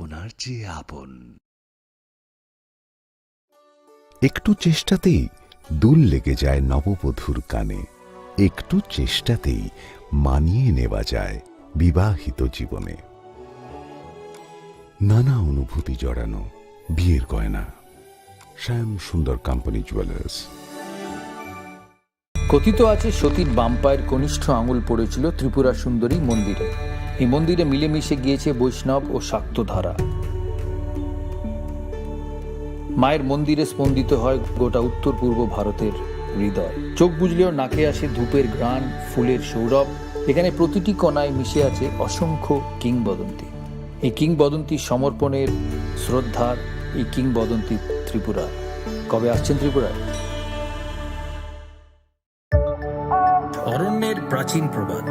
আপনার যে আপন। একটু চেষ্টাতেই দুল লেগে যায় নববধূর কানে, একটু চেষ্টাতেই মানিয়ে নেওয়া যায় বিবাহিত জীবনে। নানা অনুভূতি জড়ানো বিয়ের গয়না। শ্যাম সুন্দর কোম্পানি জুয়েলার্স। কথিত আছে সতীর বাম পায়ের কনিষ্ঠ আঙুল পড়েছিল ত্রিপুরা সুন্দরী মন্দিরে। এই মন্দিরে মিলেমিশে গিয়েছে বৈষ্ণব ও শাক্ত ধারা। মায়ের মন্দিরে স্পন্দিত হয় গোটা উত্তর পূর্ব ভারতের হৃদয়। চোখ বুঝলেও নাকে আসে ধূপের ঘ্রাণ, ফুলের সৌরভ। এখানে প্রতিটি কোণায় মিশে আছে অসংখ্য কিংবদন্তি। এই কিংবদন্তি সমর্পণের, শ্রদ্ধার, এই কিংবদন্তি ত্রিপুরা। কবে আসছেন ত্রিপুরায়? অরণ্যের প্রাচীন প্রবাদ,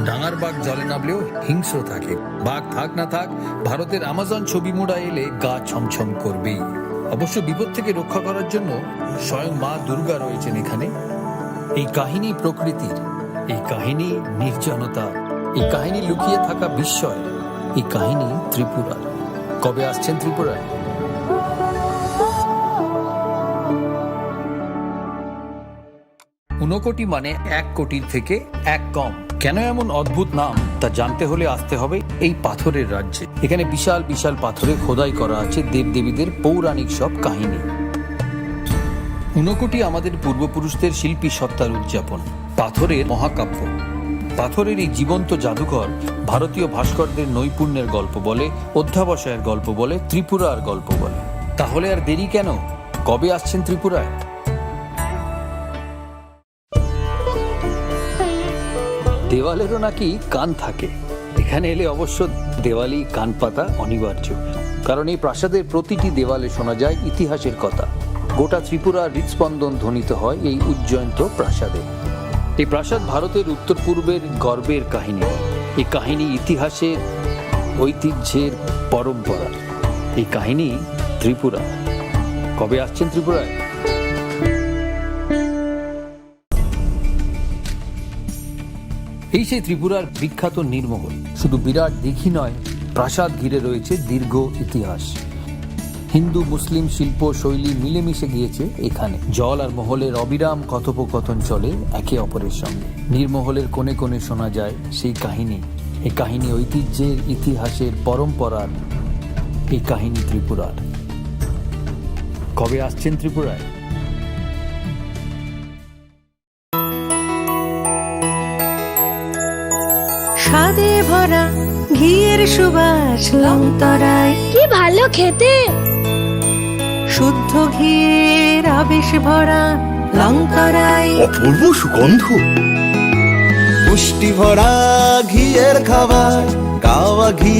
ডাঙার বাঘ জলে নামলেও হিংস্র থাকে। বাঘ থাক না থাক, ভারতের আমাজন ছবি মোড়া এলে গা ছমছম করবেই। অবশ্য বিপদ থেকে রক্ষা করার জন্য স্বয়ং মা দুর্গা রয়েছেন এখানে। এই কাহিনী প্রকৃতির, এই কাহিনী নির্জনতা, এই কাহিনী লুকিয়ে থাকা বিস্ময়, এই কাহিনী ত্রিপুরার। কবে আসছেন ত্রিপুরায়? ঊনকোটি মানে 1 কোটির থেকে 1 কম। কেন এমন অদ্ভুত নাম তা জানতে হলে আসতে হবে এই পাথরের রাজ্যে। এখানে বিশাল বিশাল পাথরে খোদাই করা আছে দেবদেবীদের পৌরাণিক সব কাহিনী। ঊনকোটি আমাদের পূর্বপুরুষদের শিল্পী সত্তার উদযাপন, পাথরের মহাকাব্য। পাথরের এই জীবন্ত জাদুঘর ভারতীয় ভাস্করদের নৈপুণ্যের গল্প বলে, অধ্যাবসায়ের গল্প বলে, ত্রিপুরার গল্প বলে। তাহলে আর দেরি কেন? কবে আসছেন ত্রিপুরায়? দেওয়ালেরও নাকি কান থাকে। এখানে এলে অবশ্য দেওয়ালি কান পাতা অনিবার্য, কারণ এই প্রাসাদের প্রতিটি দেওয়ালে শোনা যায় ইতিহাসের কথা। গোটা ত্রিপুরার হৃদস্পন্দন ধ্বনিত হয় এই উজ্জয়ন্ত প্রাসাদে। এই প্রাসাদ ভারতের উত্তর পূর্বের গর্বের কাহিনী। এই কাহিনী ইতিহাসের, ঐতিহ্যের, পরম্পরা। এই কাহিনী ত্রিপুরা। কবে আসছেন ত্রিপুরায়? এই সেই ত্রিপুরার বিখ্যাত নীরমহল। শুধু বিরাট দিঘি নয়, প্রাসাদ ঘিরে রয়েছে দীর্ঘ ইতিহাস। হিন্দু মুসলিম শিল্প শৈলী মিলেমিশে গিয়েছে এখানে। জল আর মহলের অবিরাম কথোপকথন চলে একে অপরের সঙ্গে। নীরমহলের কোণে কোণে শোনা যায় সেই কাহিনী। এই কাহিনী ঐতিহ্যের, ইতিহাসের, পরম্পরার। এই কাহিনী ত্রিপুরার। কবে আসছেন ত্রিপুরায়? স্বাদে ভরা ঘিয়ের সুবাস লংতরায়, কি ভালো খেতে। শুদ্ধ ঘিয়ের আবেশ ভরা লংতরায়, অপূর্ব সুগন্ধ। পুষ্টি ভরা ঘিয়ের খাবার, গাওয়া ঘি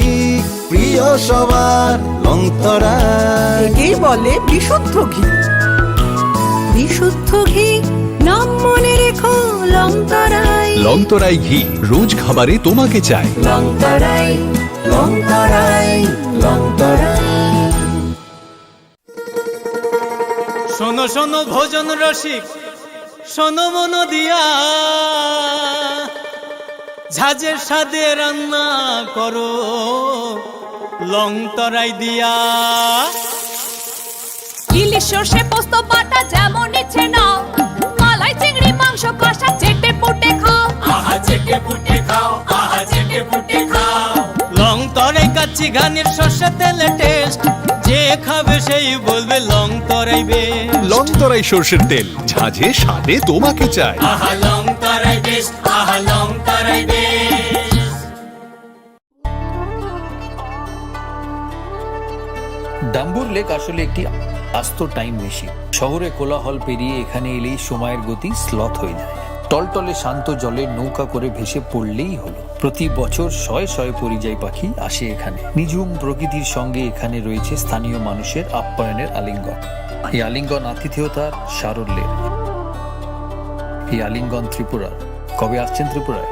প্রিয় সবার লংতরায়। একেই বলে বিশুদ্ধ ঘি। বিশুদ্ধ ঘি নাম মনে রেখো লংতরায়। লংতরাই ঘি রোজ খাবারে তোমাকে চাই। লংতরায়, লংতরায়, লংতরায়। শোনো শোনো ভোজন রসিক, শোনো মন দিয়া, ঝাঁঝের স্বাদে রান্না করো লংতরাই দিয়া। ইলিশ সর্ষে পোস্ত বাটা যেমন ইচ্ছে নাও, মালাই চিংড়ি মাংস কষা চেটে পুটে খাও। আহা চেটে পুটে খাও, আহা চেটে পুটে খাও। লংতরাই কাচ্চি ঘানির সর্ষে তেলে টেস্ট, যে খাবে সেই বলবে লংতরাই বেশ। লংতরাই সর্ষের তেল, ঝাঁঝে স্বাদে তোমাকে চাই। আহা লংতরাই বেশ, আহা লংতরাই বেশ। ডাম্বুর লেক আসলে একটি আস্ত টাইম মেশিন। শহরে কোলাহল পেরিয়ে এখানে এলেই সময়ের গতি স্লথ হয়ে যায়। টলটলে শান্ত জলে নৌকা করে ভেসে পড়লেই হলো। প্রতি বছর শয়ে শয়ে পরিযায়ী পাখি আসে এখানে। নিঝুম প্রকৃতির সঙ্গে এখানে রয়েছে স্থানীয় মানুষের আপ্যায়নের আলিঙ্গন। এই আলিঙ্গন আতিথেয়তার, সারল্যের। এই আলিঙ্গন ত্রিপুরার। কবে আসছেন ত্রিপুরায়?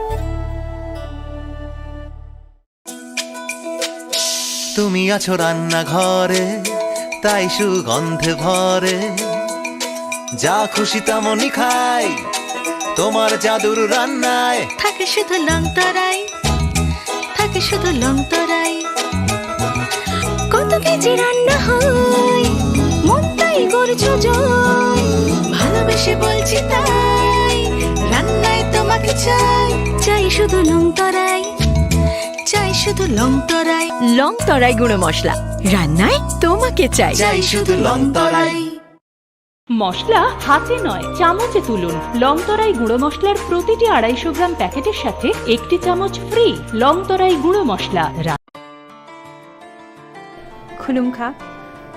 তুমি আছো রান্নাঘরে, তাই সুগন্ধে ভরে। যা খুশি তেমনই খাই, তোমার জাদুর রান্নায়। থাকে শুধু লংতরাই, থাকে শুধু লংতরাই। যে রান্না হয় মন তাই করছো জয় ভালোবেসে বলছি তাই রান্নায় তোমাকে চাই চাই শুধু লং তরাই চাই শুধু লং তরাই লং তরাই গুঁড়ো মশলা রান্নায় তোমাকে চাই চাই শুধু লং তরাই মশলা হাতে নয় চামচে তুলুন লংতরাই গুঁড়ো মশলার প্রতিটি 250 গ্রাম প্যাকেটের সাথে 1 চামচ ফ্রি লংতরাই গুঁড়ো মশলা। खुलुमखा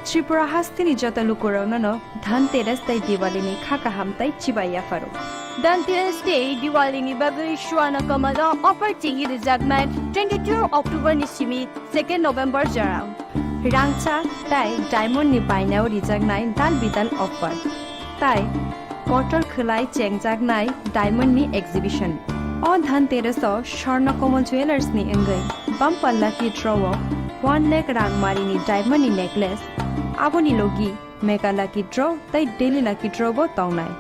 त्रिपुरा हास्तिनी जतलु कोरोना धनतेरस तै दिवालीनी खाका हमतै चिबाया फारो धनतेरस डे दिवालीनी bagay shuana kamada offer tingi rizagman 22 October ni simi 2 November jarang रांचा ताई डायमंड नि बायनाव रिजागनाय दान बिदान अफार ताई बटल खोलाय चेंगजागनाय डायमंड नि एक्जिबिशन अ धनतेरस स्वर्णकमल ज्वेलर्स नि अंगै बम्पल्ला की ड्रव 1 लाख रांगमारी नि डायमंड नि नेकलेस आबोनी लोगी मेगा लाकी ड्र ताई डेली लाकी ड्र बो तंगनाय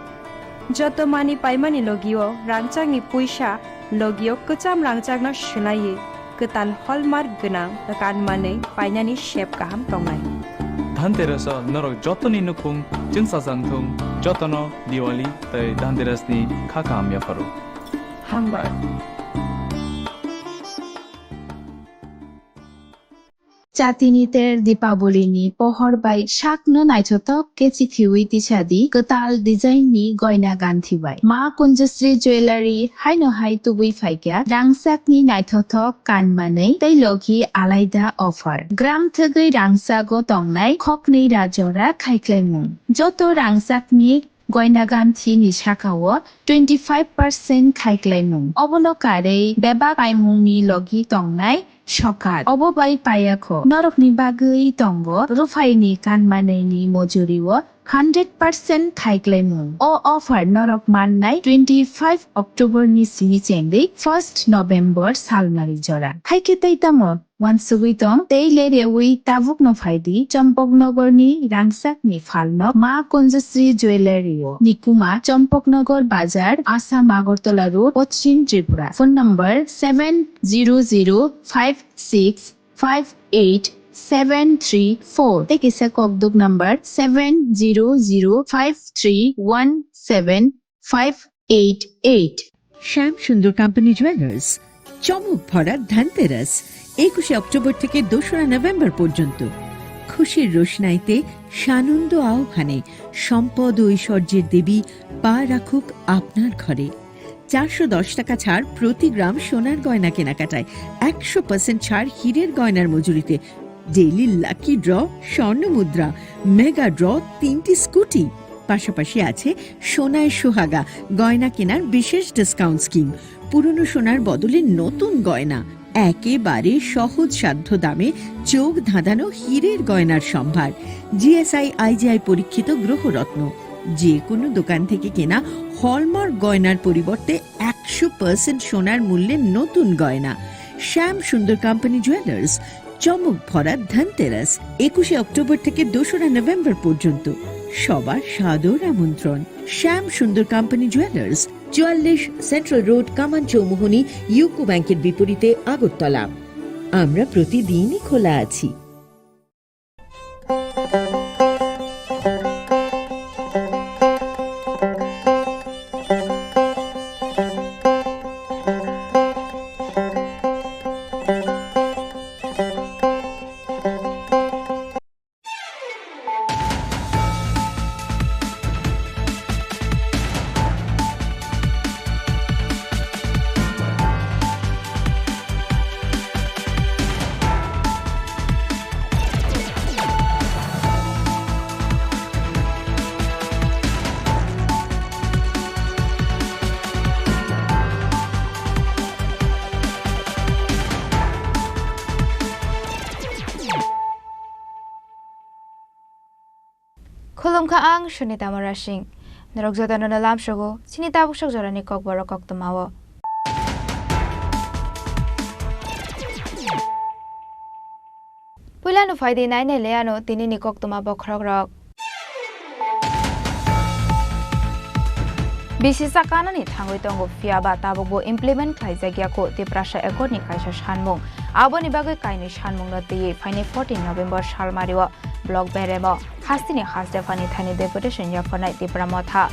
जतो मानी पाइमानी लोगियो रांचाग नि पैसा लोगियो कचाम रांचाग न सुनाये गोदान हलमार्क गोनां गानमानै बायनानै शेप गाहाम दंनाय धनतेरस नरक जतनी नुखुं जोंसाजांथुं जतन दिवाली तै धनतेरसनि खाका हामयाफारो हामबाय Chatiniter Dipaboli pohor by Shakno Naitotok Kechikiwi Tichadi Gotal design ni Goina Gantibai Ma Kunjasri Jewelry Haino Hai to Wi Faika Rangsak ni Naitotok Kanmane Tailoki Alaida offer Gram Tagi Rangsago Tongnai Kokni Rajora Kaiklemung Joto Rangsak ni Goinaganti ni Shakawo 25% Kaiklemung Obolokare Beba Kaimumi Logi Tongnai Shokat Obobai Payako Norokni Bagui Tongo Rufaini Kanmaneni Mojuriwo 100% Kaiklemung O offer Norok Mannai 25 October ni Sinichengdi 1st November Salmari Jora Haiketai Tamo Wansugitong Taylere Wi Tabuk no Faidi Champoknogor ni Rangsak ni Falno Ma Kunjasri Jewelry Nikuma Champoknogor Bazar Assam Agartala Road Pachim Tripura Phone number 700565874 Take a Kokborok number 700531758 শ্যাম সুন্দর company jewellers চমক ভরা Dhanteras 21 October থেকে 2 November পর্যন্ত খুশির রোশনাইতে সানন্দ আহ্বানে সম্পদ ও ঐশ্বর্যের দেবী পা রাখুক আপনার ঘরে 410 টাকা ছাড় প্রতি গ্রাম সোনার গয়না কেনাকাটায় 100% ছাড় হীরের গয়নার মজুরিতে ডেইলি লাকি ড্র স্বর্ণ মুদ্রা মেগা ড্র 3টি স্কুটি পাশাপাশি আছে সোনায় সোহাগা গয়না কেনার বিশেষ ডিসকাউন্ট স্কিম পুরনো সোনার বদলে নতুন গয়না একেবারে সহজ সাধ্য দামে চোখ ধাঁধানো হীরের গয়নার সম্ভার জিএসআই আইজিআই পরীক্ষিত গ্রহরত্ন যে কোনো দোকান থেকে কেনা হলমার্ক গয়নার পরিবর্তে 100% সোনার মূল্যে নতুন গয়না শ্যাম সুন্দর কোম্পানি জুয়েলার্স চমক ভরা ধনতেরাস 21 অক্টোবর থেকে 2 নভেম্বর পর্যন্ত সবার সাদর আমন্ত্রণ শ্যাম সুন্দর কোম্পানি জুয়েলার্স 44 সেন্ট্রাল রোড কামান চৌমুহনী ইউকো ব্যাংকের বিপরীতে আগরতলা আমরা প্রতিদিনই খোলা আছি Khulumkha ang Shunita Marashing. Narogzota no nalam shogo, sinita bushok jorani Kokborok koktomawo. Pulano faidi naine leano tini ni koktoma bokrogrok. Bisisa kanani thangoi tongo fiaba tabogbo implement khaijagya ko te prasha ekor ni kaisa shanmung. aboni bagoi kaini sanmungno tiye faini 14 November salmario blog beremo hastini hasdefani thani deputation yafanai Tripura motha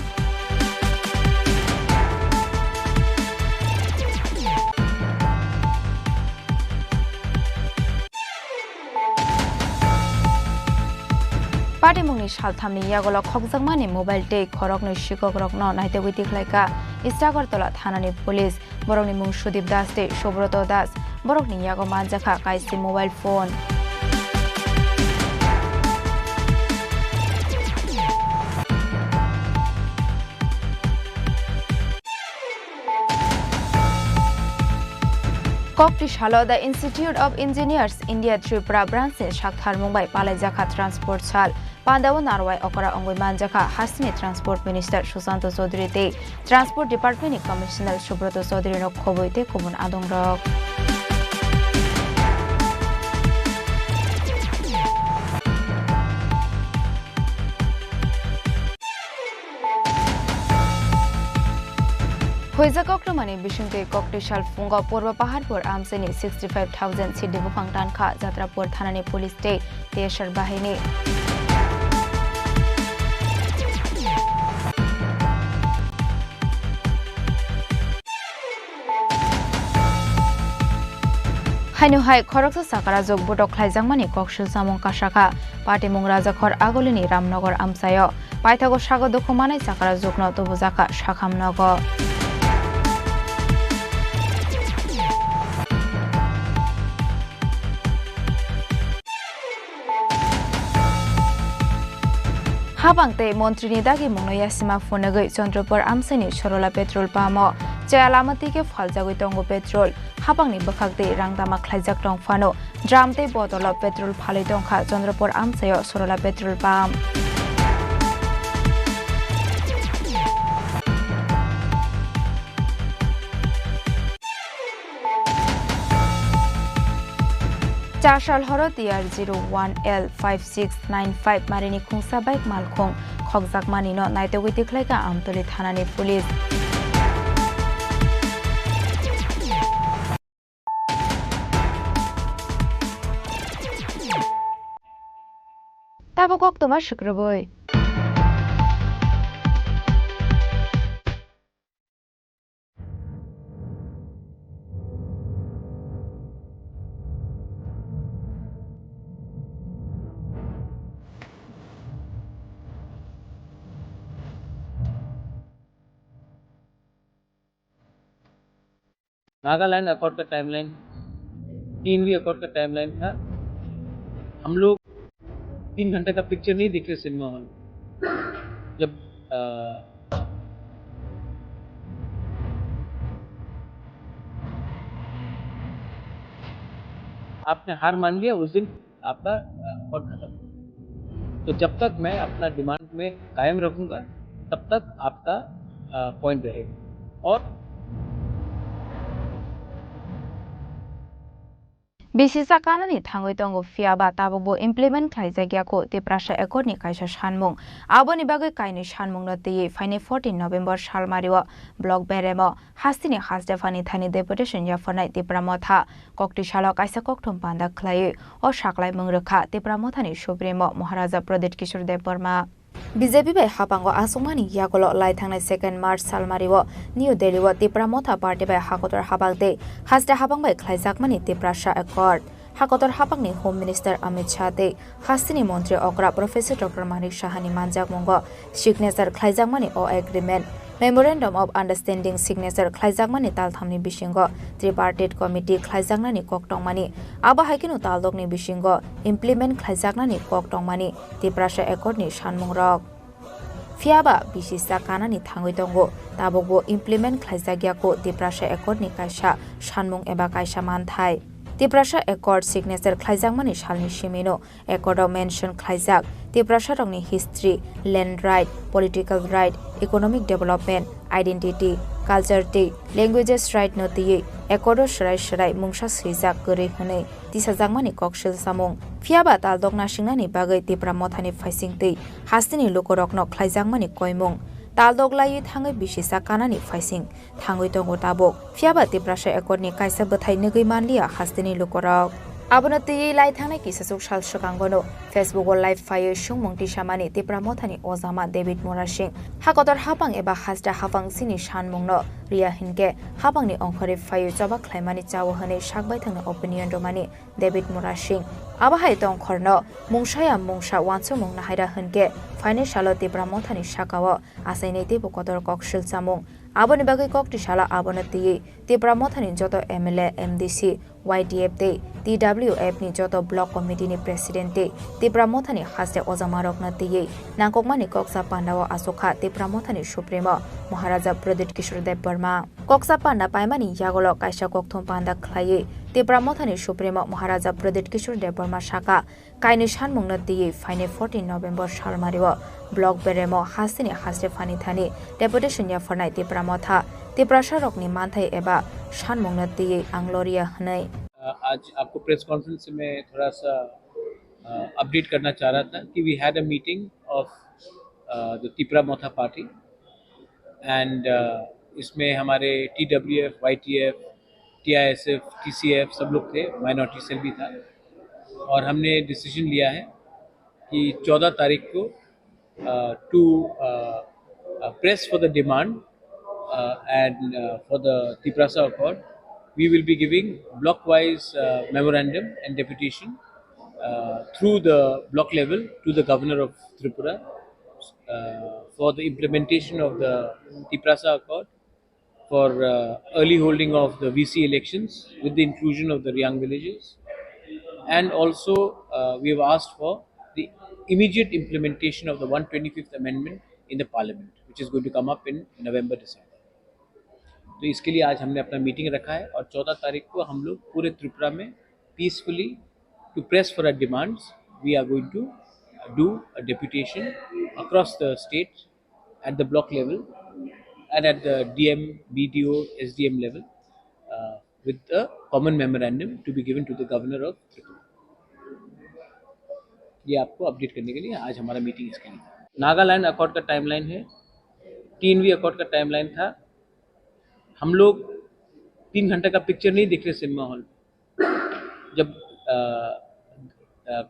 Patimungni salthamni yagolo khokjangmani mobile tei khorokni shikokrokno naite witiklaika Istagartola thanani police borokni mung Sudip Das tei Sobroto Das borokni yago manjakha kaisi mobile phone Kokti Shalo the Institute of Engineers India Tripura branch Shakhar Mumbai Palajaka Transport Sal Pandawa Narwai Okara Ongoi Manjaka Hasini Transport Minister Susanto Chaudhary te Transport Department Commissioner Subroto Chaudhary no khoboite khobon adongrok Hoizakokramani Bishunte Koktishal Funga Purva Paharpur Amseni 65,000 Siddi Bufang Tanka Jatrapur Thanani Police Day Teshar Bahini Hainu Hai Khoroksa Sakara Jog Budok Khlaijangmani Kokshil Samong Kashaka Patimung Rajakhor Agolini Ramnagar Amsayo Paithago Sago Dokumanai Sakara Jogno Tobuzaka Shakhamnago Habangte Montrini Dagi Monoyasima Funagui Chandrapur Amsani Shorola Petrol Pamo Chalamati ke Faljagui Tongo Petrol Habangni Bakakte Rangdama Khlaijak Tong Fano Dramte Botolo Petrol Phali Tongkha Chandrapur Amsayo Shorola Petrol Pump Chashal Horo TR01L5695 Marini Khungsa Bike Malkhung Khokjak Manino Naite Witiklaika Amtoli Thanani Police Tabokok Toma Shukraboy Nagaland accord का timeline 3 accord का timeline था हम लोग 3 घंटे का picture नहीं दिख रहे सिनेमा हॉल जब आपने हार मान लिया उस दिन आपका अकॉर्ड खत्म तो जब तक मैं अपना डिमांड में कायम रखूंगा तब तक आपका पॉइंट रहेगा और Bisisa kanani thangoi tongo fiaba tabobo implement khlaijagyako Tiprasa Accord ni kaisa sanmung aboni bagai kaini sanmung no tiye faini 14 November salmario blog beremo hastini hasdefani thani deputation yafanai Tripura motha Koktishala kaisa kokthum panda khlai o saklai mungrekha Tripura mothani supremo Maharaja Pradit Kishore Dev Burma BJP by Hapango Asumani Yakolo Laithang 2nd March Salmario New Delhi wa Tripura Motha Party by Hakotor Habangde Hasda Habang by Khlaijakmani Tiprasa Accord Hakotor Habangni Home Minister Amit Shah de Hastini Montri Okra Professor Dr. Manik Shahani Manjak Mongo Signature Khlaijakmani O Agreement Memorandum of Understanding Signature Khlaijakmani Talthamni Bishingo Tripartite Committee Khlaijaknani Koktongmani Aba Haikinu Taldokni Bishingo Implement Khlaijaknani Koktongmani Tiprasa Accord ni Sanmungrok Fiaba Bisisa Kanani Thangoi Tongo Tabogo Implement Khlaijagyako Tiprasa Accord ni Kaisa Sanmung eba Kaisa Manthai Tiprasa Accord Signature Khlaijakmani Salni Shimino Accord mention Khlaijak Tiprasa rongni history, land right, political right, economic development, identity, culture tei, languages right no tiye, Accord Shrai Mungsa Srijak Gori Hune, Tisajakmani Kokshil Samung, Fiaba Taldok Nashingnani Bagai Tripura Mothani Faising tei, Hastini Lokorokno Khlaijakmani Koimung, Taldoglayi thangai bisisa kanani faising thangoi tongo tabok phiaba tiprasa ekorni kaisa bethai nugui manlia hastini lukorok abona tei lai thangai kisasuk sal shakangono Facebook o live faye shungmung tisamani tipra mothani ozama David Morasing hakotor hapang eba hasda hapang sini shanmungno ria hinke hapangni ongkhore faye joba khlaimani chawo hane sakbai thangna opinion romani David Morasing abahai tongkhorno mungshaya mungsa wanso mungna haira hinke financial tipra mothani sakawo asainai tebo kotor kokshil chamung aboni bagai kokti shala abonati tipra mothani joto MLA MDC YDF te TWF ni joto block committee ni president te tipra mothani haste ozamarok na te nangkokmani koksa pandawa asoka tipra mothani supremo Maharaja Pradit Kishore Dev Burma koksa panda paimani yagolo kaisa kokthom panda khlaye tipra mothani supremo Maharaja Pradit Kishore Dev Burma shaka kaini shanmung na te faine 14 November salmariwa block beremo hastini haste fani thani deputation ya fornai tipra motha tipra sharokni manthai eba shanmung na te angloria hanai आज आपको press conference से मैं थोड़ा सा update करना चाह रहा था कि we had a meeting of the Tipra Motha party and इसमें हमारे TWF, YTF, TISF, TCF सब लोग थे, माइनॉरिटी सेल भी था और हमने डिसीजन लिया है कि 14 तारीख को to press for the demand and for the Tiprasa accord we will be giving block-wise memorandum and deputation through the block level to the governor of Tripura for the implementation of the Tiprasa Accord, for early holding of the VC elections with the inclusion of the Riang villages, and also we have asked for the immediate implementation of the 125th amendment in the parliament, which is going to come up in November-December. तो इसके लिए आज हमने अपना meeting रखा है और 14 तारीख को हम लोग पूरे त्रिपुरा में peacefully to press for our demands we are going to do a deputation across the state at the block level and at the DM, BDO, SDM level with a common memorandum to be given to the governor of Tripura. ये आपको update करने के लिए आज हमारा meeting इसके लिए। Nagaland accord का टाइमलाइन है, TNV अकॉर्ड का टाइमलाइन था। हम लोग 3 घंटे का पिक्चर नहीं देख रहे सिनेमा हॉल। जब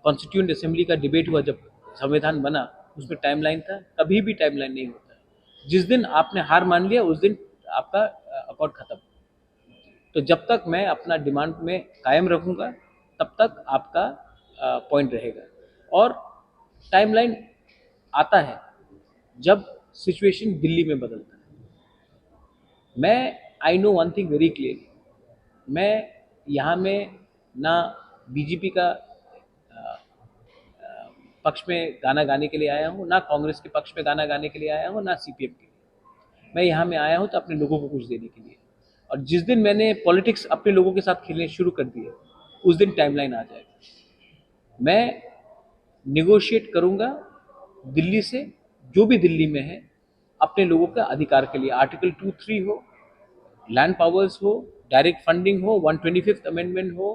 कॉन्स्टिट्यूएंट असेंबली का डिबेट हुआ, जब संविधान बना, उसमें टाइमलाइन था, कभी भी टाइमलाइन नहीं होता। जिस दिन आपने हार मान लिया उस दिन आपका अकॉर्ड खत्म। तो जब तक मैं अपना डिमांड में कायम रखूंगा तब तक आपका पॉइंट रहेगा। और टाइमलाइन आता है जब सिचुएशन दिल्ली में बदलता है। मैं I know one thing very clearly, मैं यहाँ में ना बीजेपी का पक्ष में गाना गाने के लिए आया हूँ, ना कांग्रेस के पक्ष में गाना गाने के लिए आया हूँ, ना CPM के लिए। मैं यहाँ में आया हूँ तो अपने लोगों को कुछ देने के लिए। और जिस दिन मैंने पॉलिटिक्स अपने लोगों के साथ खेलने शुरू कर दिए उस दिन टाइमलाइन आ जाएगा। मैं निगोशिएट करूँगा दिल्ली से, जो भी दिल्ली में है, अपने लोगों का अधिकार के लिए। आर्टिकल 2-3 हो, लैंड पावर्स हो, डायरेक्ट फंडिंग हो, 125th अमेंडमेंट हो,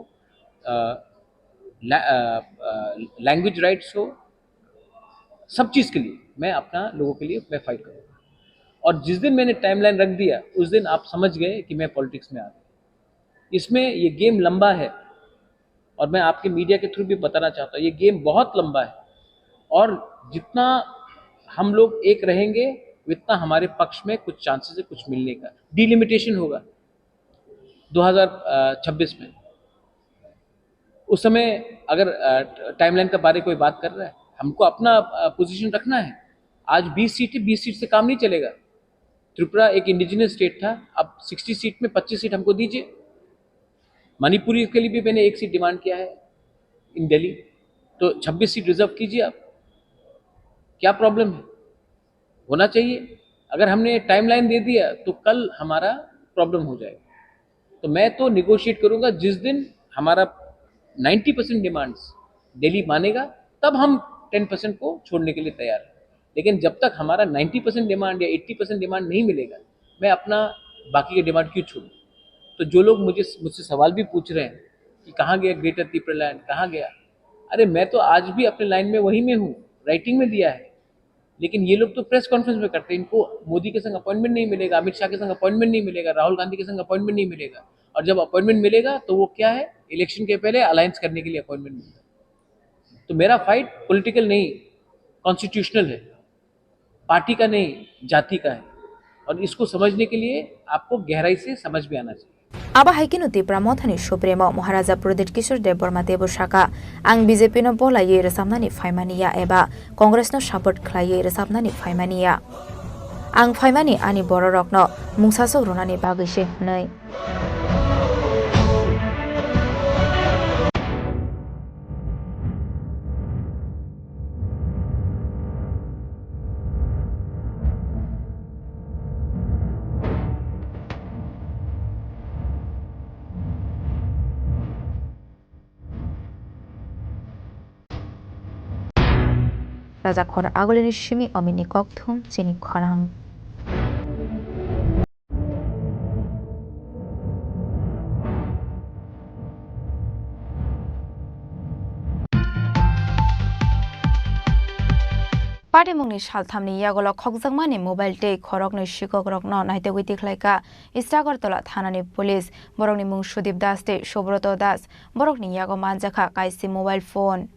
लैंग्वेज राइट्स हो, सब चीज़ के लिए मैं अपना लोगों के लिए मैं फाइट करूँगा। और जिस दिन मैंने टाइमलाइन रख दिया उस दिन आप समझ गए कि मैं पॉलिटिक्स में आ गया। इसमें ये गेम लंबा है और मैं आपके मीडिया के थ्रू भी बताना चाहता हूँ, ये गेम बहुत लंबा है और जितना हम लोग एक रहेंगे उतना हमारे पक्ष में कुछ चांसेस है कुछ मिलने का। डिलिमिटेशन होगा 2026 में। उस समय अगर टाइमलाइन के बारे कोई बात कर रहा है, हमको अपना पोजीशन रखना है। आज 20 सीट है, 20 सीट से काम नहीं चलेगा। त्रिपुरा एक इंडिजिनस स्टेट था, अब 60 सीट में 25 सीट हमको दीजिए। मणिपुरी के लिए भी मैंने 1 सीट डिमांड किया है इन दिल्ली, तो 26 सीट रिजर्व कीजिए आप। क्या प्रॉब्लम है? होना चाहिए। अगर हमने टाइमलाइन दे दिया तो कल हमारा प्रॉब्लम हो जाएगा। तो मैं तो निगोशिएट करूंगा जिस दिन हमारा 90% डिमांड्स दिल्ली मानेगा तब हम 10% को छोड़ने के लिए तैयार हैं। लेकिन जब तक हमारा 90% डिमांड या 80% डिमांड नहीं मिलेगा, मैं अपना बाकी के डिमांड क्यों छोड़ूं? तो जो लोग मुझसे सवाल भी पूछ रहे हैं कि कहाँ गया ग्रेटर त्रिपुरा लैंड, कहाँ गया? अरे मैं तो आज भी अपने लाइन में वहीं में हूँ, राइटिंग में दिया है। लेकिन ये लोग तो प्रेस कॉन्फ्रेंस में करते हैं, इनको मोदी के संग अपॉइंटमेंट नहीं मिलेगा, अमित शाह के संग अपॉइंटमेंट नहीं मिलेगा, राहुल गांधी के संग अपॉइंटमेंट नहीं मिलेगा, और जब अपॉइंटमेंट मिलेगा तो वो क्या है, इलेक्शन के पहले अलायंस करने के लिए अपॉइंटमेंट मिलता है। तो मेरा फाइट पॉलिटिकल नहीं, कॉन्स्टिट्यूशनल है, पार्टी का नहीं, जाति का है, और इसको समझने के लिए आपको गहराई से समझ में आना चाहिए। Aba haikinu Tripura mothani Supremo Maharaja Pradip Kishore Dev Burma Devo Shaka ang BJP no bolaye resapnani faimaniya eba Congress no support khlaye resapnani faimaniya ang faimani ani bororok no mungsasok runani bagui se hnai Raja Khor Agolini Shimi Omini Kokthum Chini Khorang Party mungni shalthamni yagolo khokjangmani mobile tei khorokni shikogrokno naite witi khlaika Istagartola thanani police borokni mung Sudip Das tei Subroto Das borokni yago manjakha kaisi mobile phone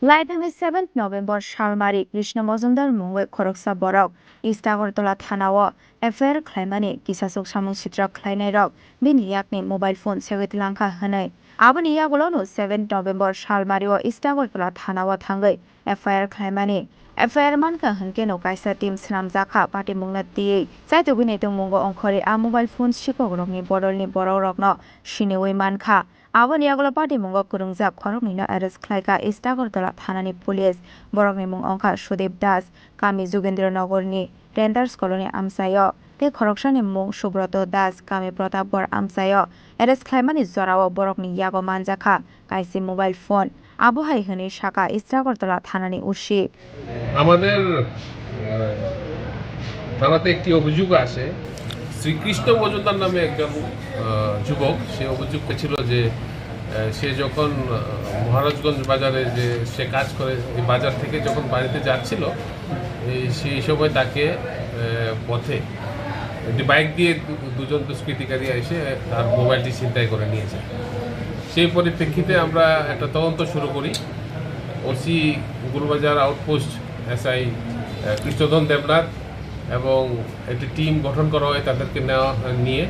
Laidangni 7th November Shalmari Krishna Mozumdar Mungwe Khoroksa Borok Istagartola Thanao FIR Khlaimani Kisasok Samung Sitra Khlainai Rok Bini Yakni mobile phone Segitlangkha Hanai Aboni Yagolonu 7th November Shalmari o Istagartola Thanao Thangai FIR Khlaimani FIR Manka Hankeno Kaisa Team Snamjaka Party Mungna Ti Saito Binitung Mungo Onkori a mobile phone Shikogrokni Borolni Bororokno Shinewi Manka Aboni Yagola Party Mungo Kurungjak Khorokni no arrest khlaika Istagartola Thanani Police Borokni Mung Ongkha Sudip Das Kami Jugendra Nagorni Renters Colony Amsayo te Khoroksani Mung Subroto Das Kami Pratapgor Amsayo arrest khlaimani jorao Borokni yago manjakha kaisi mobile phone Abuhai hini Shaka Istagartola Thanani Ushi আমাদের থানাতে একটি অভিযোগ আসে শ্রীকৃষ্ণ মজুমদার নামে একজন যুবক সে অভিযোগ ছিল যে সে যখন মহারাজগঞ্জ বাজারে যে সে কাজ করে এই বাজার থেকে যখন বাড়িতে যাচ্ছিল সেই সময় তাকে পথে একটি বাইক দিয়ে দুজন দুষ্কৃতিকারী এসে তার মোবাইলটি ছিনতাই করে নিয়েছে সেই পরিপ্রেক্ষিতে আমরা একটা তদন্ত শুরু করি OC Gurubazar outpost SI Krishnadhan Debnath এবং একটি টিম গঠন করা হয় তাদেরকে নিয়ে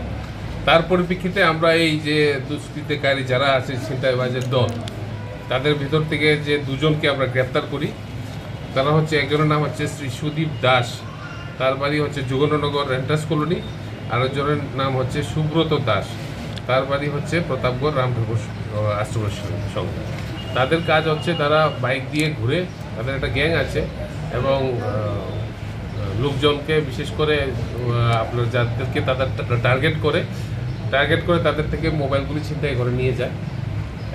তার পরিপ্রেক্ষিতে আমরা এই যে দুষ্কৃতিকারী যারা আছে ছিনতাইবাজের দল তাদের ভিতর থেকে যে দুজনকে আমরা গ্রেপ্তার করি তারা হচ্ছে একজনের নাম হচ্ছে শ্রী সুদীপ দাস তার বাড়ি হচ্ছে যোগেন্দ্রনগর রেন্টার্স কলোনি আর একজনের নাম হচ্ছে সুব্রত দাস তার বাড়ি হচ্ছে প্রতাপগড় রামঠাকুর আশ্রম সংঘ তাদের কাজ হচ্ছে তারা বাইক দিয়ে ঘুরে তাদের একটা গ্যাং আছে এবং লোকজনকে বিশেষ করে আপনার যাদেরকে তাদের টার্গেট করে তাদের থেকে মোবাইলগুলি ছিনতাই করে নিয়ে যায়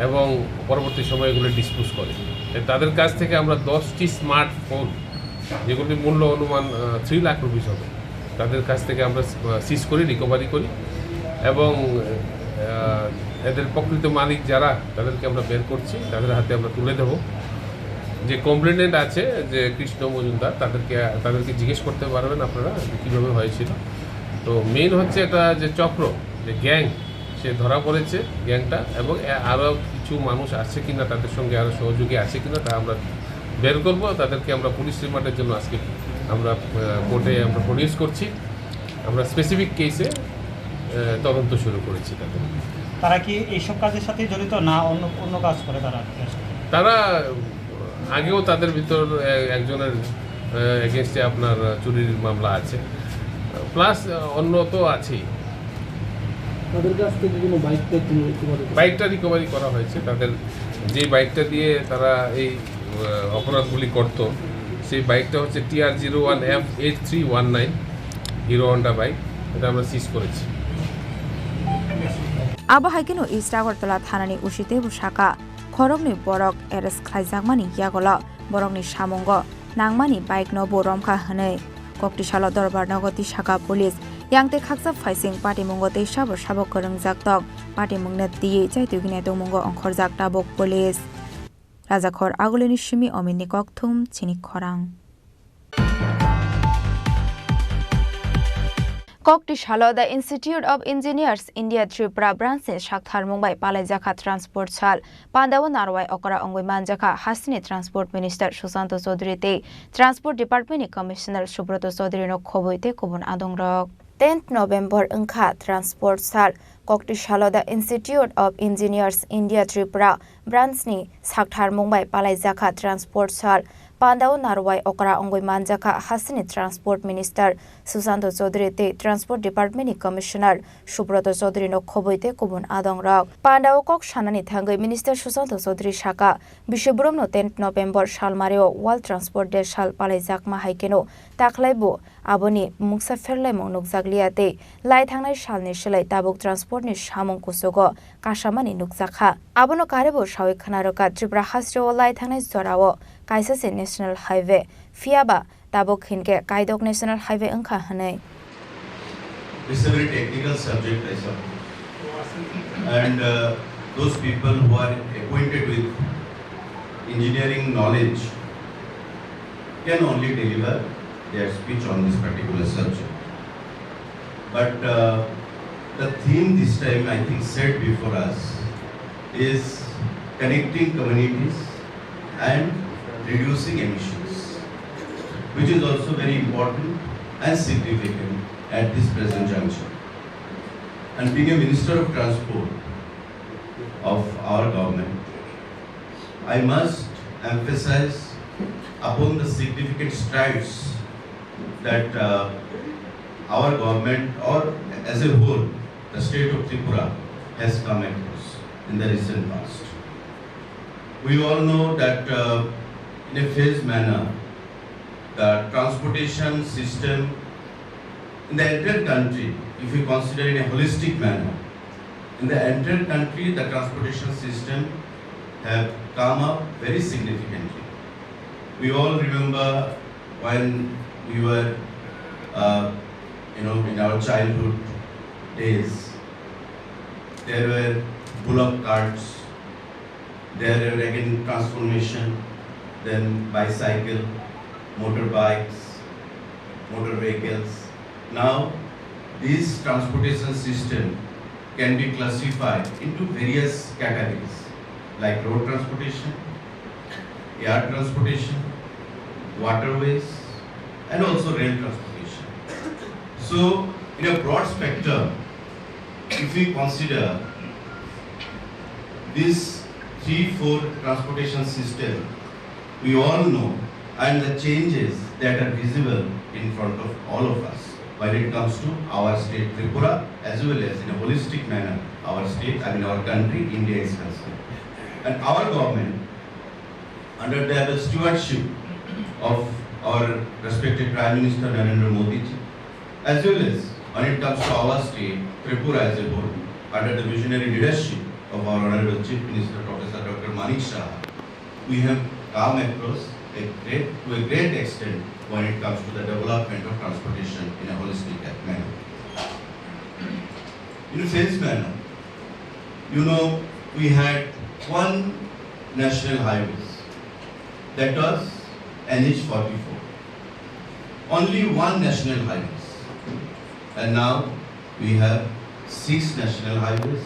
এবং পরবর্তী সময়ে এগুলো ডিসপোজ করে তাদের কাছ থেকে আমরা 10টি স্মার্টফোন যেগুলির মূল্য অনুমান 3 লাখ রুপিস হবে তাদের কাছ থেকে আমরা সিজ করি রিকভারি করি এবং এদের প্রকৃত মালিক যারা তাদেরকে আমরা বের করছি তাদের হাতে আমরা তুলে দেব যে কমপ্লেনেন্ট আছে যে কৃষ্ণ মজুমদার তাদেরকে জিজ্ঞেস করতে পারবেন আপনারা কীভাবে হয়েছিল তো মেইন হচ্ছে এটা যে চক্র যে গ্যাং সে ধরা পড়েছে গ্যাংটা এবং আরও কিছু মানুষ আছে কিনা তাদের সঙ্গে আরও সহযোগী আছে কিনা তা আমরা বের করব তাদেরকে আমরা পুলিশ রিমান্ডের জন্য আজকে আমরা কোর্টে আমরা প্রডিউস করছি আমরা স্পেসিফিক কেসে তদন্ত শুরু করেছি তারা কি এইসব কাজের সাথে জড়িত না অন্য কাজ করে তারা আগেও তাদের ভিতর একজনের এগেনস্টে আপনার চুরির মামলা আছে প্লাস অন্য তো আছেই তাদের কাছ থেকে কোনো বাইকটা রিকভারি করা হয়েছে তাদের যে বাইকটা দিয়ে তারা এই অপরাধগুলি করত সেই বাইকটা হচ্ছে TR01F8319 হিরো হন্ডা বাইক এটা আমরা সিজ করেছি Abo haikeno East Agartala thanani usite busaka khorokni borok arrest khlaijakmani yagola borokni samungo nangmani bike no boromkha hne koktisalo dorbar nagoti saka police yangte khaksa faising party mungo te sabor sabok korongjak tok party mungna tiye chaitugine dongmungo ongkhorjak tabok police Rajakhor aguleni shimi omini kokthum Chini Khorang Koktisalo the Institute of Engineers India Tripura branch Shakthar Mumbai Palaijakha transport sal Pandawa Narwai Okara Ongoi Manjakha Hasini Transport Minister Susanto Chaudhary te Transport Department Commissioner Subroto Chaudhary no khoboite kubun adongrok 10th November Angkha Transport Sal Koktisalo the Institute of Engineers India Tripura branch ni Shakthar Mumbai Palaijakha transport sal Pandawa Narwai Okara Ongoi Manjakha Hasini Transport Minister Susanto Chaudhary te Transport Department Commissioner Subroto Chaudhary no khoboite kubun adongrok Pandawa kok sanani thangoi Minister Susanto Chaudhary saka Bishabrom no 10th November salmareo World Transport Day sal palaijakma haikeno taklaibo aboni mungsa ferlai nukjakliate lai thangnai salni selai tabuk transport ni samung kusugo kasamani nukjakha abono karebo sawi khanaroka Tripura hasreo lai thangnai jorao kaisase national highway fiaba tabuk hinke kaidok national highway angkha hanai This is a very technical subject, I saw. And those people who are acquainted with engineering knowledge can only deliver their speech on this particular subject. But the theme this time, I think, set before us is connecting communities and reducing emissions, which is also very important and significant at this present juncture. And being a Minister of Transport of our government, I must emphasize upon the significant strides that our government, or as a whole, the state of Tripura has come across in the recent past. We all know that in a phased manner, the transportation system in the entire country, if we consider in a holistic manner, in the entire country, the transportation system have come up very significantly. We all remember when we were, in our childhood days, there were bullock carts, there were again transformation, then bicycle, motorbikes, motor vehicles. Now, this transportation system can be classified into various categories like road transportation, air transportation, waterways, and also rail transportation. So, in a broad spectrum, if we consider this 3-4 transportation system, we all know, and the changes that are visible in front of all of us when it comes to our state Tripura, as well as in a holistic manner, our state, our country, India is concerned. And our government, under the stewardship of our respected Prime Minister Narendra Modi ji, as well as when it comes to our state, Tripura as a whole, under the visionary leadership of our Honorable Chief Minister Professor Dr. Manik Shah, we have come across to a great extent when it comes to the development of transportation in a holistic manner. In a phased manner, we had one national highways, that was NH44. Only one national highways. And now we have 6 national highways,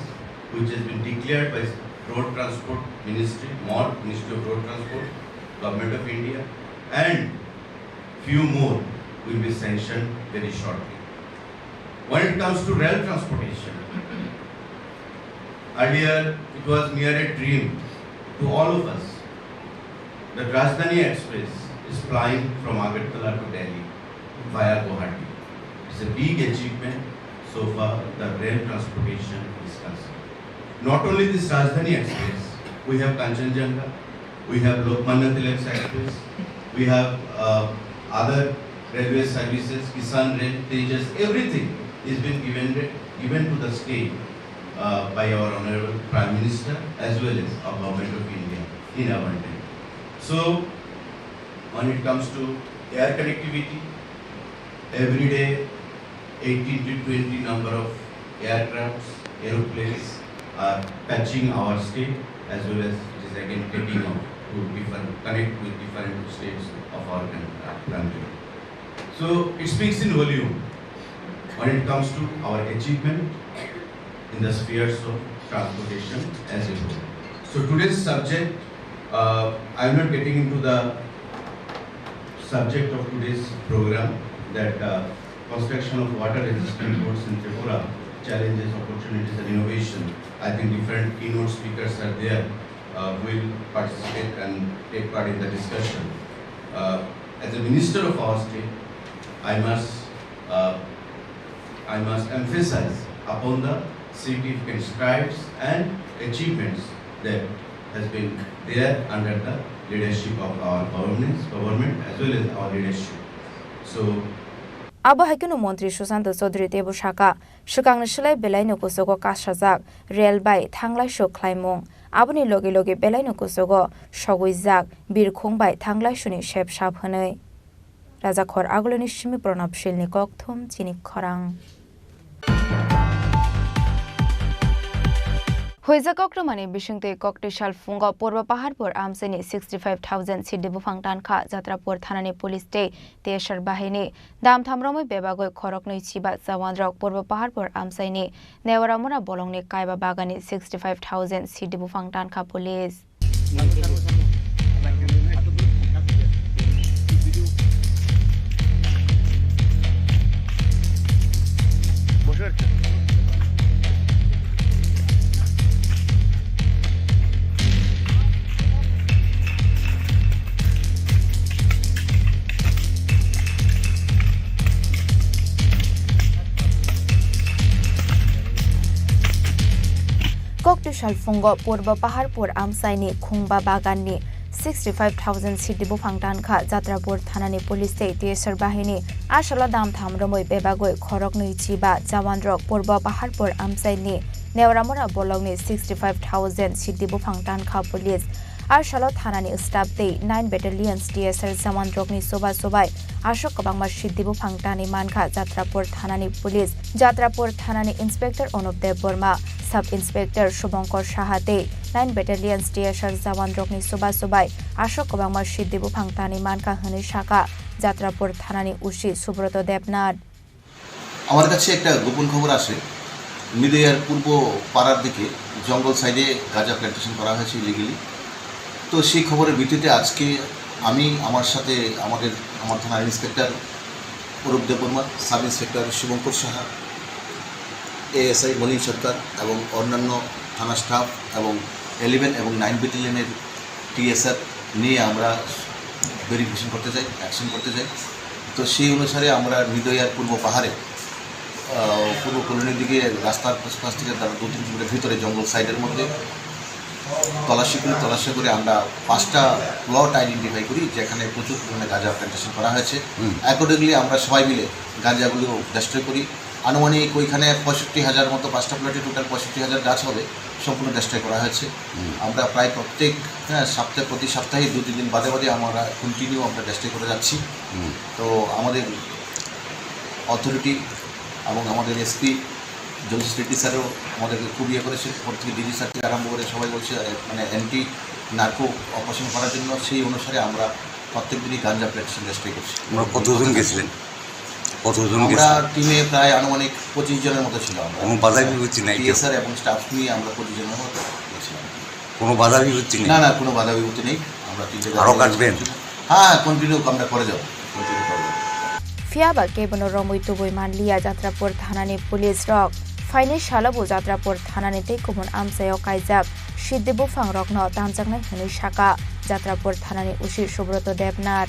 which has been declared by Road Transport Ministry, Ministry of Road Transport, Government of India, and few more will be sanctioned very shortly. When it comes to rail transportation, earlier it was mere a dream to all of us that Rajdhani Express is flying from Agartala to Delhi via Guwahati. It's a big achievement so far the rail transportation is concerned. Not only this Rajdhani Express, we have Kanchenjunga, we have Lokmanya Tilak Express, we have other railway services, Kisan Rail, Tejas, everything is been given to the state by our Honorable Prime Minister as well as our Government of India in our time. So, when it comes to air connectivity, every day 18 to 20 number of aircrafts, aeroplanes are touching our state as well as it is again taking out to connect with different states of our country. So it speaks in volume when it comes to our achievement in the spheres of transportation as a whole. So today's subject, I am not getting into the subject of today's program, that construction of water resistant roads in Tripura, challenges, opportunities and innovation. I think different keynote speakers are there who will participate and take part in the discussion. As a minister of our state, I must emphasize upon the significant strides and achievements that has been there under the leadership of our government as well as our leadership. So আবহাওয়া মন্ত্রী সুশান্ত চৌধুরী দেবশাখা সুকাংনি সেলাই বেলাইনো কুসুগ কাসাজাক rail by থাংলাই সুখ্লাইমুং আবনি লগে লগে বেলাইনো কুসুগ সগুইজাক বিরখুংবাই থাংলাই সুনি shape সাপ হनै রাজাখর আগলনি সিমি প্রণবশীলনি ককথুম চিনি খরাং হইজা কক্রমানি বিশিংতে ককটেশাল ফুঙ্গ পূর্ব Paharpur আমসেনি 65,000 CD বুফাং টানখা যাত্রাপুর থানানি police তে তেশার বাহিনী দাম থামরমই বেবাগৈ খরক नै চিবা জাওয়ানরক পূর্ব পাহাড়পুর আমসাইনি নেওয়ারামুরা বলংনি কাইবা বাগানি 65,000 সিডি বুফাং টানখা পুলিশ ককটেশাল ফুঙ্গ পূর্ব পাহাড়পুর আমসাইনি খুংবা বাগাননি 65,000 সিডি বুফাং টানখা যাত্রাপুর থানানি পুলিশ তে তেশার বাহিনী আশালা দাম থামরমই বেবাগৈ খরক नै চিবা জাওয়ানরক পূর্ব পাহাড়পুর আমসাইনি নেওয়ারামুরা বলংনি 65,000 সিডি বুফাং টানখা পুলিশ আশালা থানানি স্টাফ তে 9 ব্যাটালিয়ন টিএসআর জাওয়ানরকনি সোবা সোবাই আশক কবাংমা সিডি বুফাং টানি মানখা যাত্রাপুর থানানি পুলিশ যাত্রাপুর থানানি inspector Anup Deb Barma sub inspector Subhankar সাহাতে 9 ব্যাটালিয়ন টিএসআর জাওয়ানরকনি সোবা সোবাই আশক কবাংমা সিডি বুফাং টানি মানখা হनै শাখা যাত্রাপুর থানানি উসি সুব্রত দেবনাথ আমার কাছে একটা গোপন খবর আসে মিডিয়ার পূর্ব পাড়ার দিকে জঙ্গল সাইডে গাঁজা প্ল্যান্টেশন করা হয়েছে ইলিগালি তো সেই খবরের ভিত্তিতে আজকে আমি আমার সাথে আমার থানার inspector Arup Debbarma sub inspector Subhankar Saha ASI Monin Sarkar এবং অন্যান্য থানা স্টাফ এবং 11 এবং 9 ব্যাটালিয়নের টিএসআর নিয়ে আমরা ভেরিফিকেশন করতে যাই অ্যাকশন করতে যাই তো সেই অনুসারে আমরা নিদয়ার পূর্ব পাহাড়ে পূর্ব কলোনির দিকে রাস্তার পাশ থেকে তারা 2-3 কিলোমিটার ভিতরে জঙ্গল সাইডের মধ্যে তল্লাশি করে আমরা 5টা প্লট আইডেন্টিফাই করি যেখানে প্রচুর পরিমাণে গাঁজা প্ল্যান্টেশন করা হয়েছে অ্যাকর্ডিংলি আমরা সবাই মিলে গাঁজাগুলো ডেস্ট্রয় করি আনুমানিক ওইখানে 65,000 মতো 5টা প্লটে টোটাল 65,000 গাছ হবে সম্পূর্ণ ডেস্ট্রয় করা হয়েছে আমরা প্রায় প্রত্যেক প্রতি সপ্তাহে 2-3 দিন বাদে আমরা কন্টিনিউ আমরা ডেস্ট্রয় করে যাচ্ছি তো আমাদের অথরিটি এবং আমাদের এসপি জলজি রেড্ডি স্যারও আমাদেরকে খুব করেছে প্রত্যেক ডিজি স্যার থেকে আরম্ভ করে সবাই বলছে মানে অ্যান্টি নার্কো অপারেশন করার জন্য সেই অনুসারে আমরা প্রত্যেক দিনই গাঁজা প্ল্যান্টেশন ডেস্ট্রয় করছি আমরা কতজন গেছিলেন আমরা টিমে প্রায় আনুমানিক 25 জনের মতো ছিল আমরা কোনো বাধা বিপত্তি নাই স্যার এবং স্টাফ নিয়ে আমরা 25 জনের মতো গেছিলাম কোনো বাধা বিপত্তি নেই না কোনো বাধা বিপত্তি নেই আমরা তিনটে আরও কাটবেন হ্যাঁ কন্টিনিউ আমরা করে যাব ফিয়াবা কেবনো রমই তুবই মানলিয়া যাত্রাপুর থানানি পুলিশ রক ফাইনে শালাবু যাত্রাপুর থানানিতে কুমন আমসায়াव কাইজাক সিদ্ধি বুফাং রকন তামজাকনাই হनै শাখা যাত্রাপুর থানানি উসি সুব্রত দেবনাথ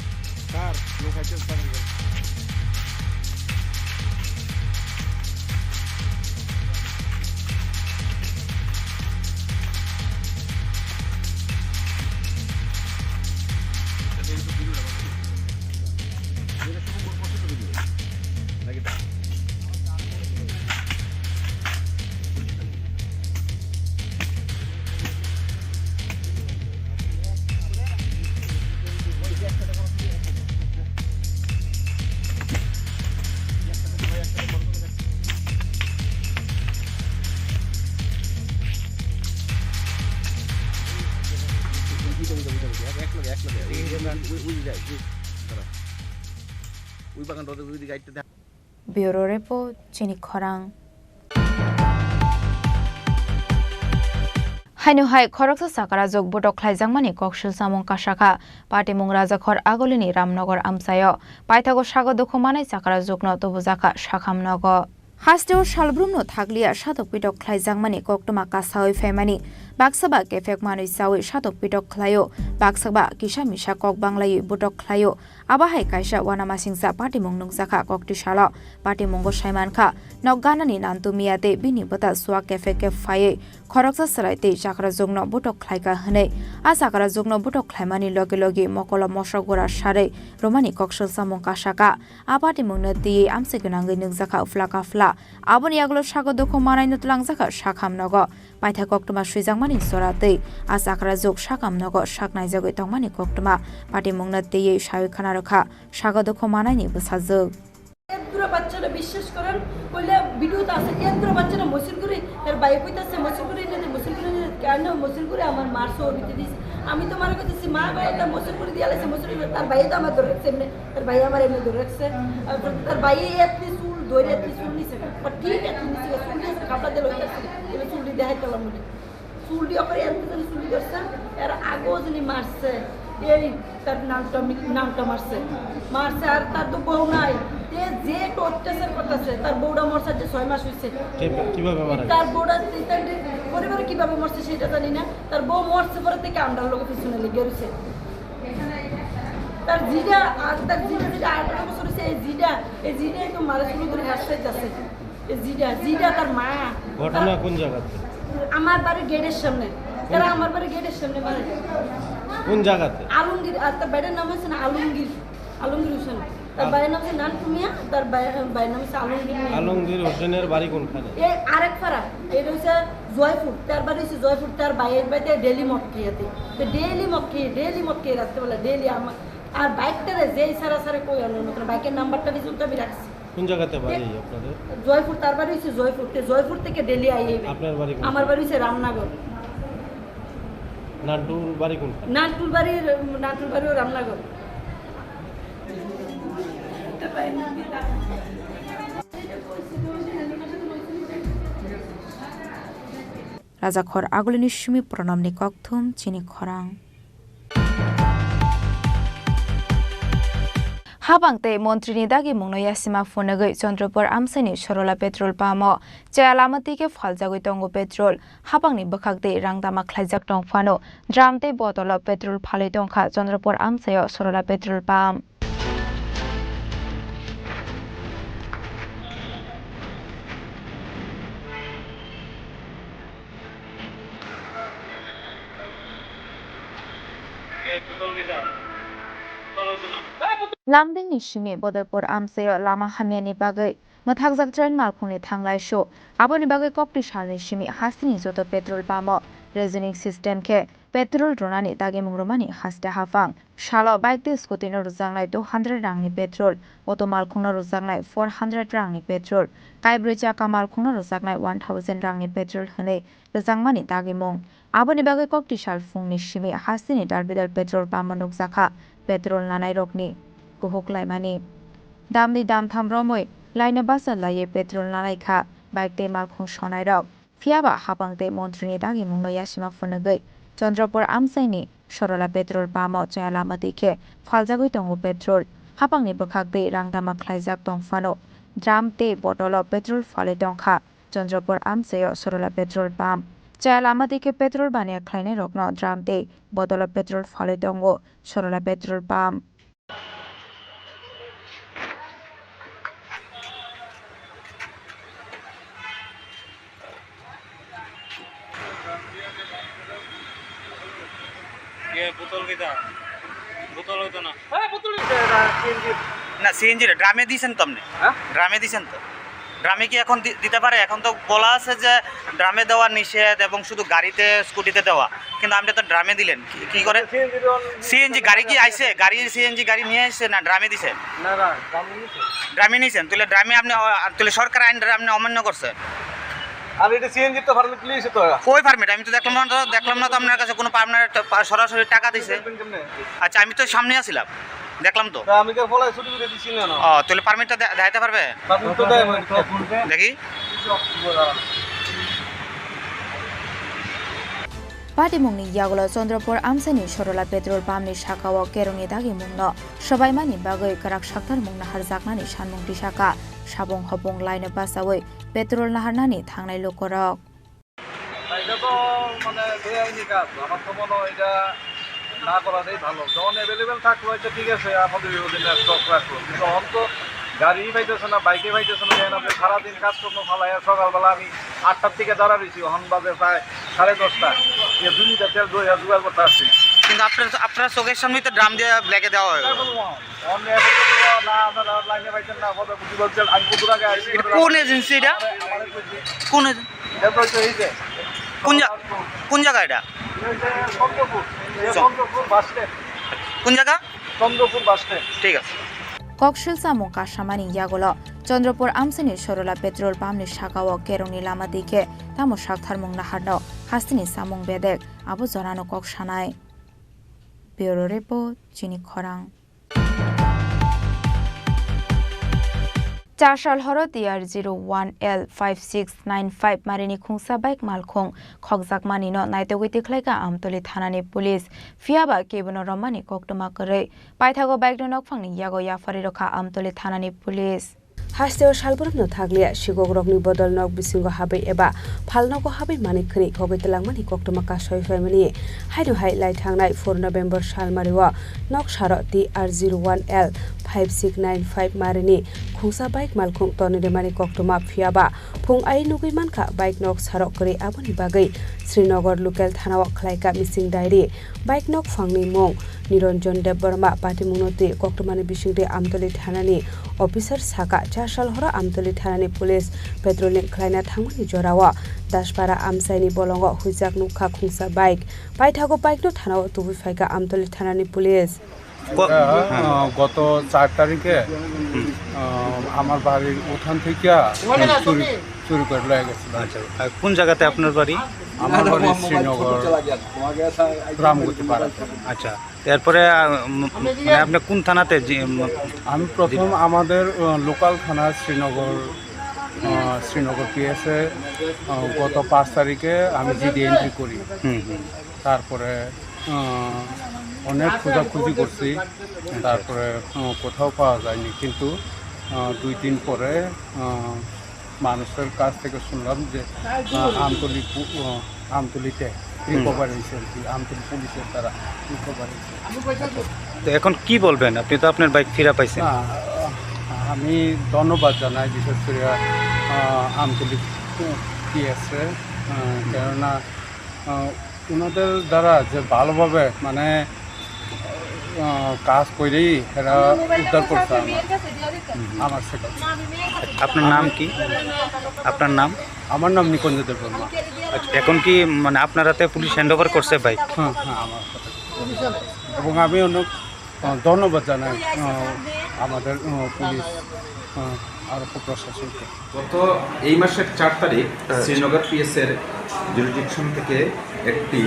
ব্যুরো রিপোর্ট চিনি খরাং হাইনুহাই খরকসা সাকারা যোগ বটক খাইজাংমানি ককশিল সামং কাশাখা পার্টি মুং রাজাখর আগলিনি রামনগর আমসায় পাইথাগো সাগর দখমানাই সাকারা যোগন তবুজাখা শাখামনগ হাস্টেও সালব্রুমনো থাকলিয়া সাতক পিটক খাইজাংমানি কক্তমা কাসাওই ফেমানি বাক্সাবা কেফেক মানুষ সাওই সাতক পিটক খাইও বাক্সাবা কিসা মিসা কক বাংলাই বটক খাইও আবাহাই কাইসা ওয়ানামা সিংসা পার্টি মুং নুংজাখা ককটি শালা পার্টি মুঙ্গ সাইমানখা নগানানি নান্তু মিয়াতে বিনি বতা সুয়া কেফে কেফায়ে খরকসা সালাইতে চাকরা যুগ্ন বটক খাইকা হনে আ চাকরা যুগ্ন বটক খাইমানি লগে লগে মকল মশগোরা সারে রোমানি ককশল সামং কাশাকা আপাটি মুংনো দিয়ে আমসে গনাঙ্গই নুংজাখা উফলা কাফলা আবনি আগলো সাগর দখ মানাই নতলাংজাখা শাখামনগ পাইথা কক্তমা সুইজাংমানি সরাতে আ চাকরা যোগ শাখামনগ শাকনাই জগৈ তংমানি কক্তমা পার্টি মুংনো দিয়ে সায়ু খানা রখা সাগর দখ মানাইনি বসাজোগ এদুরা বাচ্চারা বিশ্বাস করেন কইলে ভিডিওতে আছে এদুরা বাচ্চারা মসিল করে এর বাইক কইতাছে মসিল করে কেন মসিল করে আমার মার সো বিতে দিস আমি তো মার কইতেছি মা এটা মসিল করে দিয়ালেছে মসিল তার ভাই তো আমার ধরে রাখছে এমনি তার ভাই আমার এমনি ধরে রাখছে তার ভাই এতনি চুল ধরে এতনি চুল নিছে ঠিক এতনি নিছে চুল নিছে কাপড় দিয়ে লইতাছে এলে চুলটি দেখাইতালাম মনে চুলটি অপরে এতনি চুলটি ধরছে এর আগেও যিনি মারছে এই তার নামটা মারছে আর তার তো বউ নাই যে অত্যাচার করতেছে তার বউটা মরছে যে 6 মাস হয়েছে কিভাবে মারা তার বউটা পরিবারে কিভাবে মরছে সেটা জানি না তার বউ মরছে পরে থেকে আমরা লোক পিছনে লেগে রয়েছে তার জিডা আর তার জিডা 18 বছর হয়েছে এই জিডা তো মারা শুরু করে হাসতে যাচ্ছে এই জিডা তার মা ঘটনা কোন জায়গাতে আমার বাড়ির গেটের সামনে তারা আমার বাড়ির গেটের সামনে মারা কোন জায়গাতে আলমগীর আর তার বাইরের নাম হচ্ছে না আলমগীর হোসেন তার বাইরের নাম হচ্ছে নানকুমিয়া তার বাইরের নাম হচ্ছে আলমগীর হোসেনের বাড়ি কোনখানে এই আরেক পাড়া এটা হচ্ছে জয়পুর তার বাড়ি হচ্ছে জয়পুর তার বাইরের বাড়িতে ডেলি মক্কিয়াতে তো ডেলি মক্কি রাত্রেবেলা ডেলি আমার আর বাইকটারে যেই সারা কই আনার মতো বাইকের নাম্বারটা রিজুলটা আমি রাখছি কোন জায়গাতে বাড়ি আপনাদের জয়পুর তার বাড়ি হচ্ছে জয়পুর থেকে ডেলি আইবে আপনার বাড়ি আমার বাড়ি হচ্ছে রামনগর নান্টুর বাড়ি কোনখানে নান্টুর বাড়িও রামনগর রাজাখর আগলিনি সুমি প্রণামনি ককথুম চিনি খরাং হাবাংতে মন্ত্রীনি দাগি মুংনয়া সীমা ফোনগৈ চন্দ্রপুর আমসাইনি সরলা পেট্রোল পাম্প চেয়ালামতিকে ফালজাগৈ তঙ্গ পেট্রোল হাবাংনি বখাকতে রাংদামা খ্লাইজাক টংফানো ড্রামতে বটল পেট্রোল ফালাই টংখা চন্দ্রপুর আমসায় Sarala petrol pump Lamding ni shimi bodapur amsayo lama hamiani bagai mathakjak train malkhungni thanglai sho aboni bagai kopti shalni shimi hasini joto petrol pamo reasoning system ke petrol ronani dagi mungromani haste hafang shalo bike te scooty no rujanglai 200 rangni petrol auto malkhungno rujanglai 400 rangni petrol kaibroi chaka malkhungno rujanglai 1000 rangni petrol hne rujangmani dagi mung aboni bagai kopti shal fungni shimi hasini darbidal petrol pamo nukjaka petrol nanai rokni kuhuk laimani damni dam thamromoi laina basa laye petrol nalaikha bike te malkhung sonai rok fiaba habangte montrini dagi mungno yasima phonagoi Chandrapur আমসাইনি Sarala petrol pump চয়ালামতিকে ফালজাগৈ তঙ্গু petrol হাপাংনি বখাকবে রাংদামা খ্লাইজাক টংফানো ড্রামতে বটল পেট্রোল ফলে টংখা চন্দ্রপুর আমসায় সরলা পেট্রোল পাম্প চয়ালামতিকে পেট্রোল বানিয়া খ্লাইনে রকন ড্রামতে বটল পেট্রোল ফলে টঙ্গু সরলা পেট্রোল পাম্প না সিএনজি ড্রামে দিয়েছেন তো আপনি ড্রামে দিয়েছেন তো ড্রামে কি এখন দিতে পারে এখন তো বলা আছে যে ড্রামে দেওয়া নিষেধ এবং শুধু গাড়িতে স্কুটিতে দেওয়া কিন্তু আপনি তো ড্রামে দিলেন কি করে সিএনজি গাড়ি কি আইছে গাড়ি সিএনজি গাড়ি নিয়ে আসছে না ড্রামে দিছে ড্রামে নিয়েছেন তাহলে ড্রামে আপনি তাহলে সরকার আইন আপনি অমান্য করছে আর এটা সিএনজি তো পারমিট লিয়েছে তো কই পারমিট আমি তো দেখলাম না তো আপনার কাছে কোনো পারমিট সরাসরি টাকা দিছে আচ্ছা আমি তো সামনে আছিলাম দেখলাম তো আমি কে ফলাই ছুটি করে দিছি না ও তাহলে পারমিটটা দেখাইতে পারবে পারমিট তো দেয় দেখি Patimungni yagulo Chandrapur Amsani Shorola Petrol Pumni Shakawa Kerungi Dagi Mungno Shabai Mani Bagoi Karak Shaktar Mungna Harjaknani Shanmung Tishaka Shabong Hobong Line Basawai Petrol Naharnani Thangnai Lokorok এটা তো মানে বেআইনি কাজ আমার তো মনে হয় এটা না করাটাই ভালো যখন অ্যাভেলেবেল থাকলো এটা ঠিক আছে আমাদের বিরোধী স্টক রাখলো কিন্তু অন্ত গাড়ি পাইতেছে না বাইকে পাইতেছে না যেন আপনি সারাদিন কাজকর্ম ফালাইয়া সকালবেলা আমি 8টার থেকে দাঁড়া রয়েছি হন বাজে প্রায় 10:30 এই 2 লিটার তেল জোগাড় করতে আসছি কিন্তু আপনার চোখের সামনেই তো ড্রাম দিয়ে ব্ল্যাকে দেওয়া হয় কোন এজেন্সি এটা কোন কোন জায়গা এটা কোন জায়গা চন্দ্রপুর বাস স্ট্যান্ড ঠিক আছে Kokshil Samung Kashamani Yagulo Chandrapur Amsani Shorola Petrol Pumni Shakawa Kerungi Lama Dike Tamo Shaktar Mung Naharno Hastini Samung Bedek Abu Zorano Kokshanai Bureau Report Chini Khorang Chashal Horo TR01L 5695 Marini Khungsa Bike Malkhung Khokjak Manino Naitogiti Khlaika Amtoli Thanani Police Fiaba Kebono Romani Koktoma Kore Paithago Bike Nok Phangni Yago Yafari Rokha Amtoli Thanani Police Hasteo Shalburno Thaglia Shigogrokni Bodol Nok Bisingo Habe Eba Phalnogo Habe Manikhani Khogitelangmani Koktoma Kasoi Family Haidu Hai Lai Thangnai 4 November Shalmariwa Nok Sharo TR01L 5695 Marini Khungsa Bike Malkhung Toniremani Koktoma Fiaba Phung Ai Nugui Manka Bike Nok Sarok Kore Aboni Bagai Srinagar Local Thanawa Khlaika Missing Diary Bike Nok Phangni Mong Niranjan Deb Burma Patimunoti Koktomani Bishingde Amtoli Thanani Officer Saka Chashal Hora Amtoli Thanani Police Petrolling Khlaina Thangmani Jorawa Dashpara Amsaini Bolongo Huijak Nukha Khungsa Bike Paithago Bike No Thanawa Tubi Faika Amtoli Thanani Police গত 4 তারিখে আমার বাড়ির উঠান থেকে চুরি করে লয়ে গেছিল কোন জায়গাতে আপনার বাড়ি আমার বাড়ি শ্রীনগর রামগতি পাড়া আচ্ছা এরপরে মানে আপনি কোন থানাতে আমি প্রথম আমাদের লোকাল থানা শ্রীনগর পিএসএ গত 5 তারিখে আমি জিডি এন্ট্রি করি তারপরে অনেক খোঁজাখুঁজি করছি তারপরে কোথাও পাওয়া যায়নি কিন্তু 2-3 পরে মানুষের কাছ থেকে শুনলাম যে আমতলিতে রিকভার হয়েছে আমতলি পুলিশের দ্বারা রিকভার হয়েছে তো এখন কি বলবেন আপনি তো আপনার বাইক ফিরে পাইছেন আমি ধন্যবাদ জানাই বিশেষ করে আমতলি পিএসএ কেননা ওনাদের দ্বারা যে ভালোভাবে মানে কাজ করেই এরা উদ্ধার করছে আমার সেটা আপনার নাম কি আপনার নাম আমার নাম নিকুঞ্জ দেব বর্মা এখন কি মানে আপনার হাতে পুলিশ হ্যান্ডওভার করছে বাইক হ্যাঁ আমার সাথে এবং আমি অনেক ধন্যবাদ জানাই আমাদের পুলিশ আর প্রশাসনকে গত এই মাসের 4 তারিখ শ্রীনগর পিএসের জুরিডিকশন থেকে একটি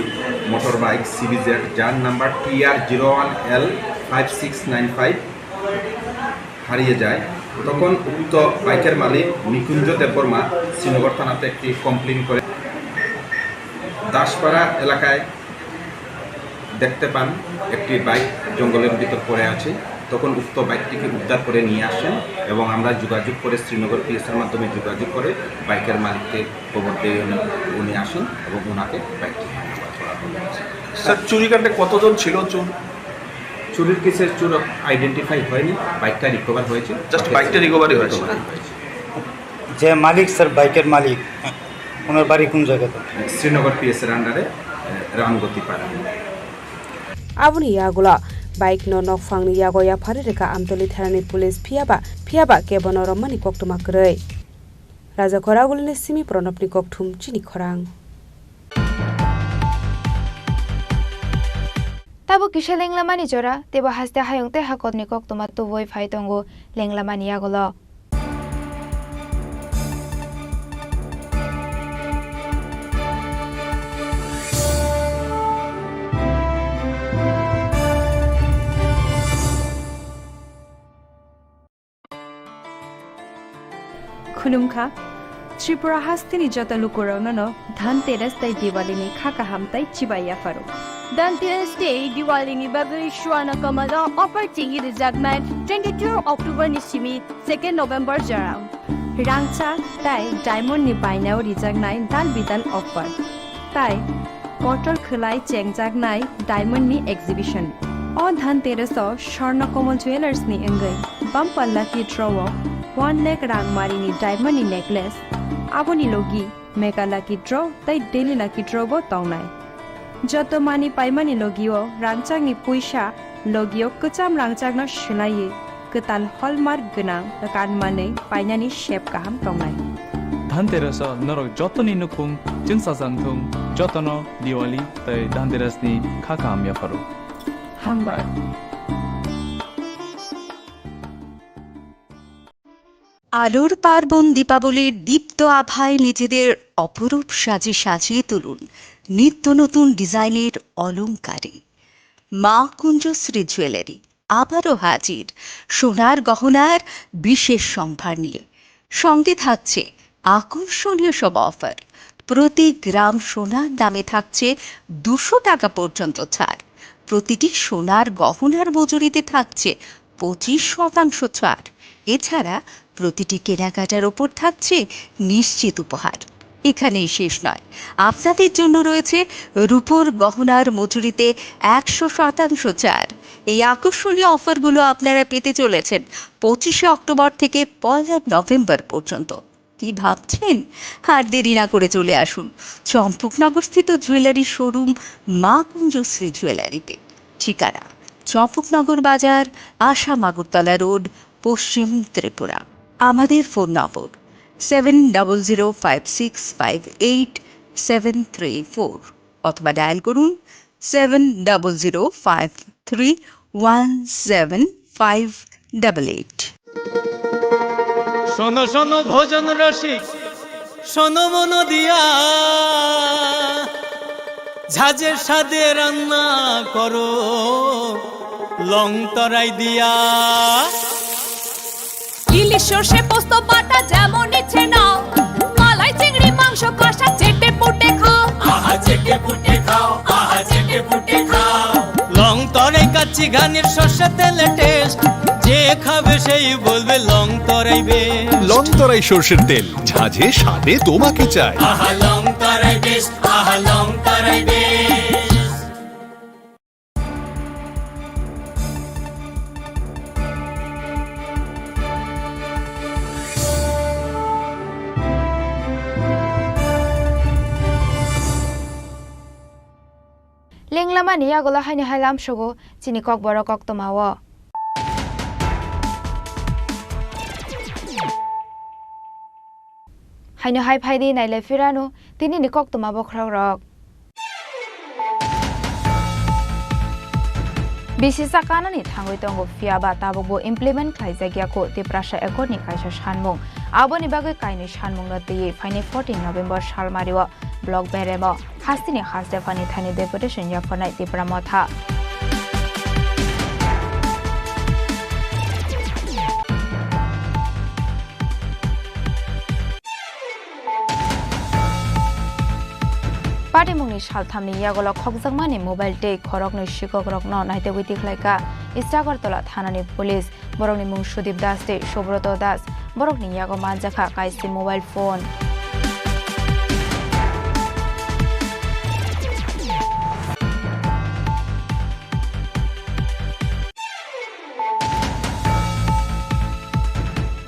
মোটর বাইক সিবিজেড যার নাম্বার TR01L 5695 হারিয়ে যায় তখন উক্ত বাইকের মালিক নিকুঞ্জ দেববর্মা শ্রীনগর থানাতে একটি কমপ্লেন করে দাসপাড়া এলাকায় দেখতে পান একটি বাইক জঙ্গলের ভিতর পড়ে আছে তখন উক্ত বাইকটিকে উদ্ধার করে নিয়ে আসেন এবং আমরা যোগাযোগ করে শ্রীনগর পিএসের মাধ্যমে যোগাযোগ করে বাইকের মালিককে খবর দিয়ে উনি আসেন এবং ওনাকে বাইকটি স্যার চুরিকাণ্ডে কতজন ছিল চুরির কেসের চোর আইডেন্টিফাই হয়নি বাইকটা রিকভার হয়েছে জাস্ট বাইকটা রিকভারি হয়েছে যে মালিক স্যার বাইকের মালিক ওনার বাড়ি কোন জায়গাতে শ্রীনগর পিএসের আন্ডারে রামগতি পাড়া Abuni Yagula Bike no Nok Phangni Yago Yafari Reka Amtoli Thanani Police Phiaba Kebono Romani Koktoma Krei Raja Khoragulni Simi Pronopni Kokthum Chini Khorang Tabo kisha lenglamani jora tebo haste hayongte hakotni koktoma tu voi phaitongo lenglamani yagulo खुलुमखा Tripura हास्तिनि जत लुकुरावनो धनतेरस ताई दिवालीनि खाका हामताई चिबाइया pharaoh Danteres Day Diwali bagay Shwana Kamala opportunity reservement 22 October Nishimi 2nd November Jarang. Rangcha tai diamond ni bainao rijagnai dan bidan offer. Tai portal khulai chengjagnai diamond ni exhibition. O Dhanteres o Sharna Kamal Jewelers ni engai bumper lucky draw 1 lakh rangmari ni diamond ni necklace. Aboni logi mega lucky draw tai daily lucky draw bo tongnai. যত মানি পাইমানি লগিও রাংচাংনি পয়সা লগিও কচাম রাংচাংনো শুনাইয়ে কতাল hallmark গোনাং কানমাनै পাইনানি shape गाहाम तंनाय धनतेरस नरक जतनी नुखुं जों साजांथुं जतन दिवाली तै धनतेरसनि खाका आमिया pharaoh हामबाय আলোর পার্বণ দীপাবলির দীপ্ত আভায় নিজেদের অপরূপ সাজে সাজিয়ে তুলুন নিত্য নতুন ডিজাইনের অলংকারে মা কুঞ্জশ্রী জুয়েলারি আবারও হাজির সোনার গহনার বিশেষ সম্ভার নিয়ে সঙ্গে থাকছে আকর্ষণীয় সব অফার প্রতি গ্রাম সোনার দামে থাকছে 200 টাকা পর্যন্ত ছাড় প্রতিটি সোনার গহনার মজুরিতে থাকছে 25% ছাড় এছাড়া প্রতিটি কেনাকাটার ওপর থাকছে নিশ্চিত উপহার এখানেই শেষ নয় আপনাদের জন্য রয়েছে রূপোর গহনার মজুরিতে 100% ছাড় এই আকর্ষণীয় অফারগুলো আপনারা পেতে চলেছেন 25 অক্টোবর থেকে 1 নভেম্বর পর্যন্ত কি ভাবছেন আর দেরি না করে চলে আসুন চম্পকনগরস্থিত জুয়েলারি শোরুম মা কুঞ্জশ্রী জুয়েলারিতে ঠিকানা চম্পকনগর বাজার আসাম আগরতলা রোড পশ্চিম ত্রিপুরা আমাদের ফোন নম্বর 7005658734 অথবা ডায়াল করুন 7005317588 শোনো শোনো ভোজন রসিক শোনো মন দিয়া ঝাঁঝের সাদে রান্না করো লং তরাই দিয়া ইলিশ সর্ষে পোস্ত বাটা যেমন ইচ্ছে নাও মালাই চিংড়ি মাংস কষা চেটে পুটে খাও আহা চেটে পুটে খাও আহা চেটে পুটে খাও লং তরাই কাচ্চি ঘানির সর্ষে তেলে টেস্ট যে খাবে সেই বলবে লং তরাই বেশ লং তরাই সর্ষের তেল ঝাঁঝে স্বাদে তোমাকে চাই আহা লং তরাই বেশ আহা লং তরাই বেশ Lenglama ni yagola haini hailam shogo chini kokborok koktomawo haino hai phaidi naile firano tini ni koktomabo khrogrok bisisa kanani thangoi tongo fiaba tabobo implement khlaijagya ko tiprasha ekoni kaisa sanmung aboni bagoi kaini sanmung nati faine 14 November salmariwa blog beremo hastini hasdefani thani deputation yafanai tipra motha Patimungni salthamni yagola khokjangmani mobile tei khorokni shikokrokno naite witi khlaika Istagartola thanani police borokni mung Sudip Das tei Subroto Das borokni yago manjakha kaisi mobile phone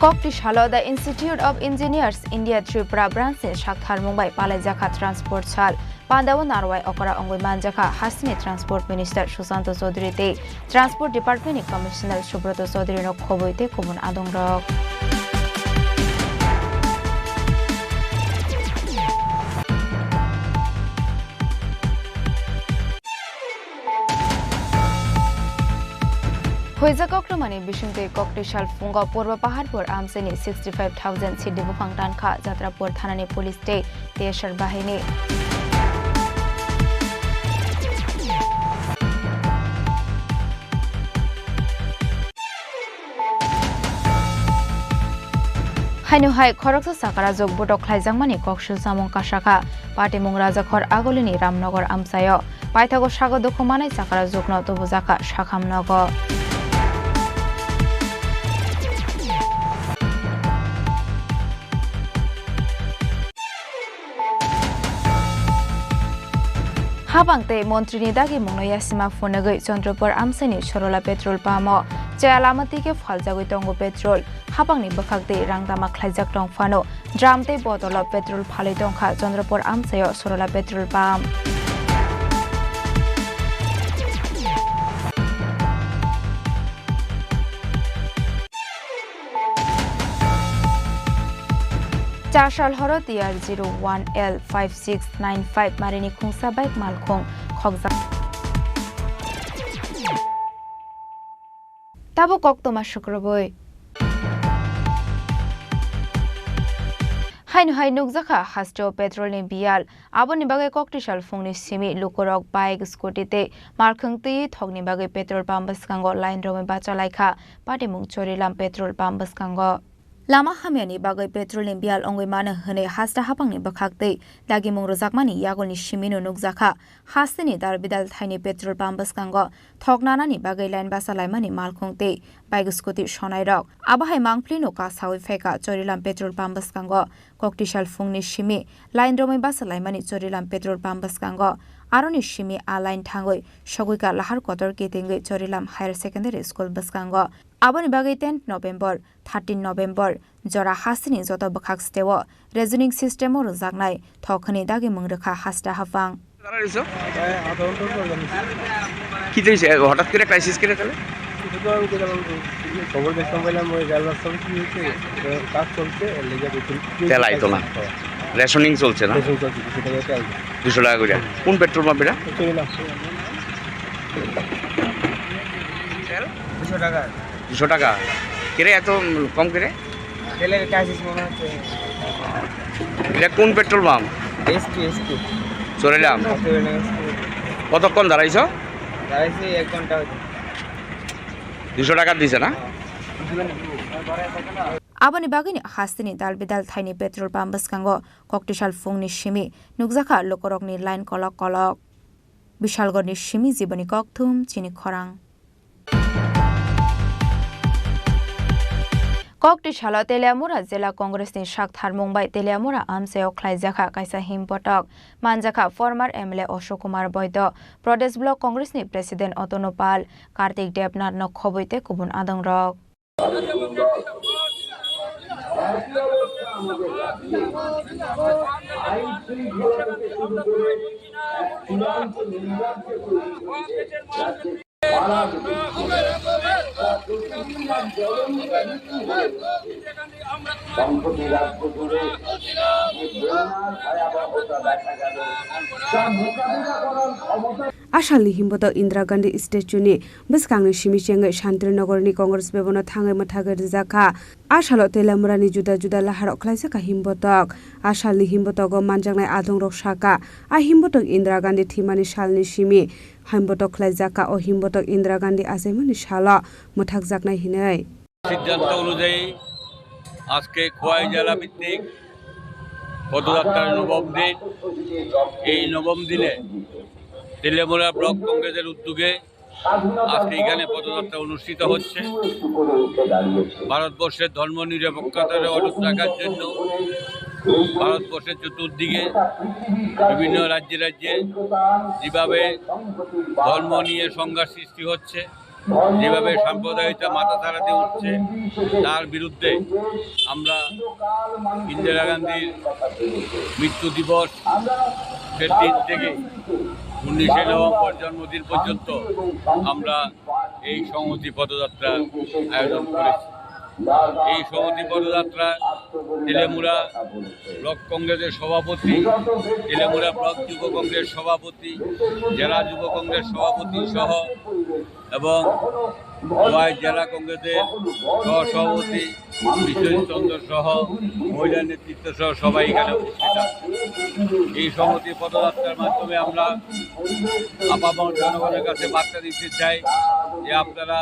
Kokti Shalo the Institute of Engineers India Tripura branch Shakthar Mumbai Palaijakha Transport Sal Pandawa Narwai Okara Ongoi Manjakha Hasini Transport Minister Susanto Chaudhary te Transport Department Commissioner Subroto Chaudhary no khoboite komun adongrok Hoijakokramani Bishunte Koktishal Funga Purba Paharpur Amseni 65,000 Sidibu Fangtan Kha Jatrapur Thanani Police Day Teshar Bahini হাইনুহাই খরকসা সাকারা যোগ বটক খাইজাংমানি ককসু জামং কাশাখা party মুং রাজাখর আগলিনি রামনগর আমসায় পাইথাগো সাগর দখমানাই সাকারা যোগন তবুজাখা শাখামনগ হাবাংতে মন্ত্রীনি দাগি মনয়া সীমা ফোনগৈ চন্দ্রপুর আমসাইনি সরলা পেট্রোল পাম্প চেয়ালামতিকে ফালজাগৈ তঙ্গ পেট্রোল হাবাংনি বখাকতে রাংদামা খ্লাইজাক টংফানো ড্রামতে বটল পেট্রোল ফালাই টংখা চন্দ্রপুর আমসায় সরলা পেট্রোল পাম্প চারশাল হর TR01L 5695 মারিনি খুংসা বাইক মালখং খগজা তাবো কক্তমা শুক্রবই হাইনুহাই নুকজাখা হাস্টো পেট্রোলনি বিয়াল আবনি বাগে ককটিশাল ফুংনি সিমি লুকরক বাইক স্কুটিতে মারখংতি থগনি বাগে পেট্রোল পাম্প বসকাঙ্গ লাইন রমে বাচালাইখা পাটিমুং চরিলাম পেট্রোল পাম্প বসকাঙ্গ Lama hamiani bagai petrol ni bial ongoi mana hene hasta hapangni bakhakte dagi mong rojakmani yagolni shimino nukjakha hasteni dar bidal thaini petrol pump baskango thoknana ni bagai line basalaimani malkhongte bike scooty shonai rok abahai mangplino ka sawi feka chorilam petrol pump baskango koktishal fungni shimi line romai basalaimani chorilam petrol pump baskango aroni shimi a line thangoi shogoika lahar kotor ketengoi chorilam higher secondary school baskango aboni bagai 10 November 13 November jora hasini joto bakhak stewo reasoning system or jagnai thokani dagi mungrekha hasta hafang কি হইছে হঠাৎ করে crisis করে গেল খবর দেখতে পাইলাম ওই গালবাস সব কি হইছে কাজ চলছে লেগে দেখুন তেল আইতো না রেশনিং চলছে না 200 টাকা করে কোন পেট্রোল পাম্প এটা 200 টাকা 200 টাকা কেরে এত কম করে তেলের ক্রাইসিস মনে হচ্ছে এটা কোন পেট্রোল পাম্প এসটি চরিলাম কতক্ষণ দাঁড়াইছো দাঁড়াইছি 1 ঘন্টা 200 টাকা দিছে না abani bagini hastini dalbidal thaini petrol pump baskango koktishal fungni shimi nukjakha lokorokni line kolok kolok bishalgorni shimi jiboni kokthum chini khorang koktishala Teliamura jela congress ni shakthar mumbai Teliamura amseo khlaijakha kaisa himpotok manjakha former MLA Ashok Kumar Boido Pradesh Block Congress ni president Otonopal Kartik Debnath no khoboite kubun adang rok Ashal himboto Indira Gandhi statue ni beskangni shimicheng Shantrinagar ni Congress bebono thangai mathagai rijaka Ashalo Teliamura ni juda juda lahar khlaisaka himbotok Ashal himbotogo manjangnai adong rok saka a himbotok Indira Gandhi thimani salni shimi himbotok khlaisaka o himbotok Indira Gandhi asemani shala muthakjaknai hinai সিদ্ধান্ত অনুযায়ী আজকে খোয়াই জেলা ভিত্তিক পদযাত্রার নবম দিন এই নবম দিনে তেলিয়ামুড়া ব্লক কংগ্রেসের উদ্যোগে আজকে এখানে পদযাত্রা অনুষ্ঠিত হচ্ছে ভারতবর্ষের ধর্ম নিরপেক্ষতার অটুট রাখার জন্য ভারতবর্ষের চতুর্দিকে বিভিন্ন রাজ্যে রাজ্যে যেভাবে ধর্ম নিয়ে সংঘাত সৃষ্টি হচ্ছে যেভাবে সাম্প্রদায়িকতা মাথা ছাড়াতে উঠছে তার বিরুদ্ধে আমরা ইন্দিরা গান্ধীর মৃত্যু দিবস সে দিন থেকে 19শে নভেম্বর জন্মদিন পর্যন্ত আমরা এই সংহতি পদযাত্রা আয়োজন করেছি এই সংহতি পদযাত্রা তেলিয়ামুড়া ব্লক কংগ্রেসের সভাপতি তেলিয়ামুড়া ব্লক যুব কংগ্রেস সভাপতি জেলা যুব কংগ্রেস সভাপতি সহ এবং খোয়াই জেলা কংগ্রেসের সহসভাপতি বিশ্বজিৎ চন্দ্র সহ মহিলা নেতৃত্ব সহ সবাই এখানে উপস্থিত আছে এই সংহতি পদযাত্রার মাধ্যমে আমরা আপামর জনগণের কাছে বার্তা দিতে চাই যে আপনারা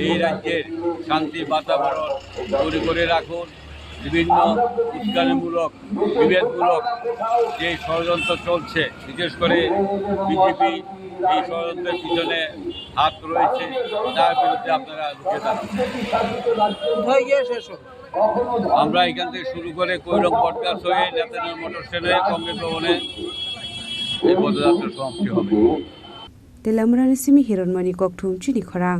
এই রাজ্যের শান্তি বাতাবরণ তৈরি করে রাখুন বিভিন্ন উস্কানিমূলক বিভেদমূলক যে ষড়যন্ত্র চলছে, বিশেষ করে বিজেপি এই ষড়যন্ত্রের পিছনে হাত রয়েছে, তার বিরুদ্ধে আপনারা রুখে দাঁড়ান। আমরা এখান থেকে শুরু করে কৈলক বটগাছ হয়ে নেতানের মোটর স্ট্যান্ড হয়ে কংগ্রেস ভবনে এই পদযাত্রা সমাপ্তি হবে। তেলামরানি সিমি হিরণমণি ককঠুম চিনি খরাং।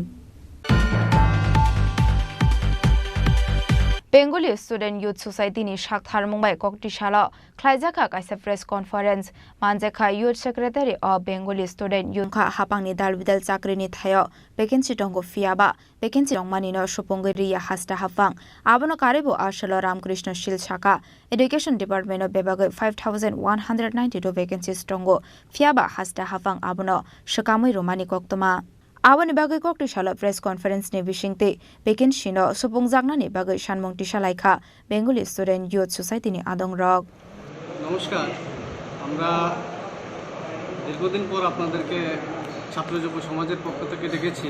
Bengali Student Youth Society ni Shakthar Mumbai Koktishala Klaijaka kaisa press conference Manjaka Youth Secretary of Bengali Student Youth kha hapangni dalbidal chakri ni thayo vacancy tongo fiaba vacancy rongmani no supongri ya hasta hafang abono karibo Ashalo Ramkrishna Shil Shaka Education Department of Bebagai 5192 vacancies tongo fiaba hasta hafang abono shakamui romani koktoma Awan bagai koktishala press conference ni bishingte vacancy no supongjakna ni bagai sanmung tisalaikha Bengali Student Youth Society ni adong rok নমস্কার আমরা দীর্ঘদিন পর আপনাদেরকে ছাত্র যুব সমাজের পক্ষ থেকে ডেকেছি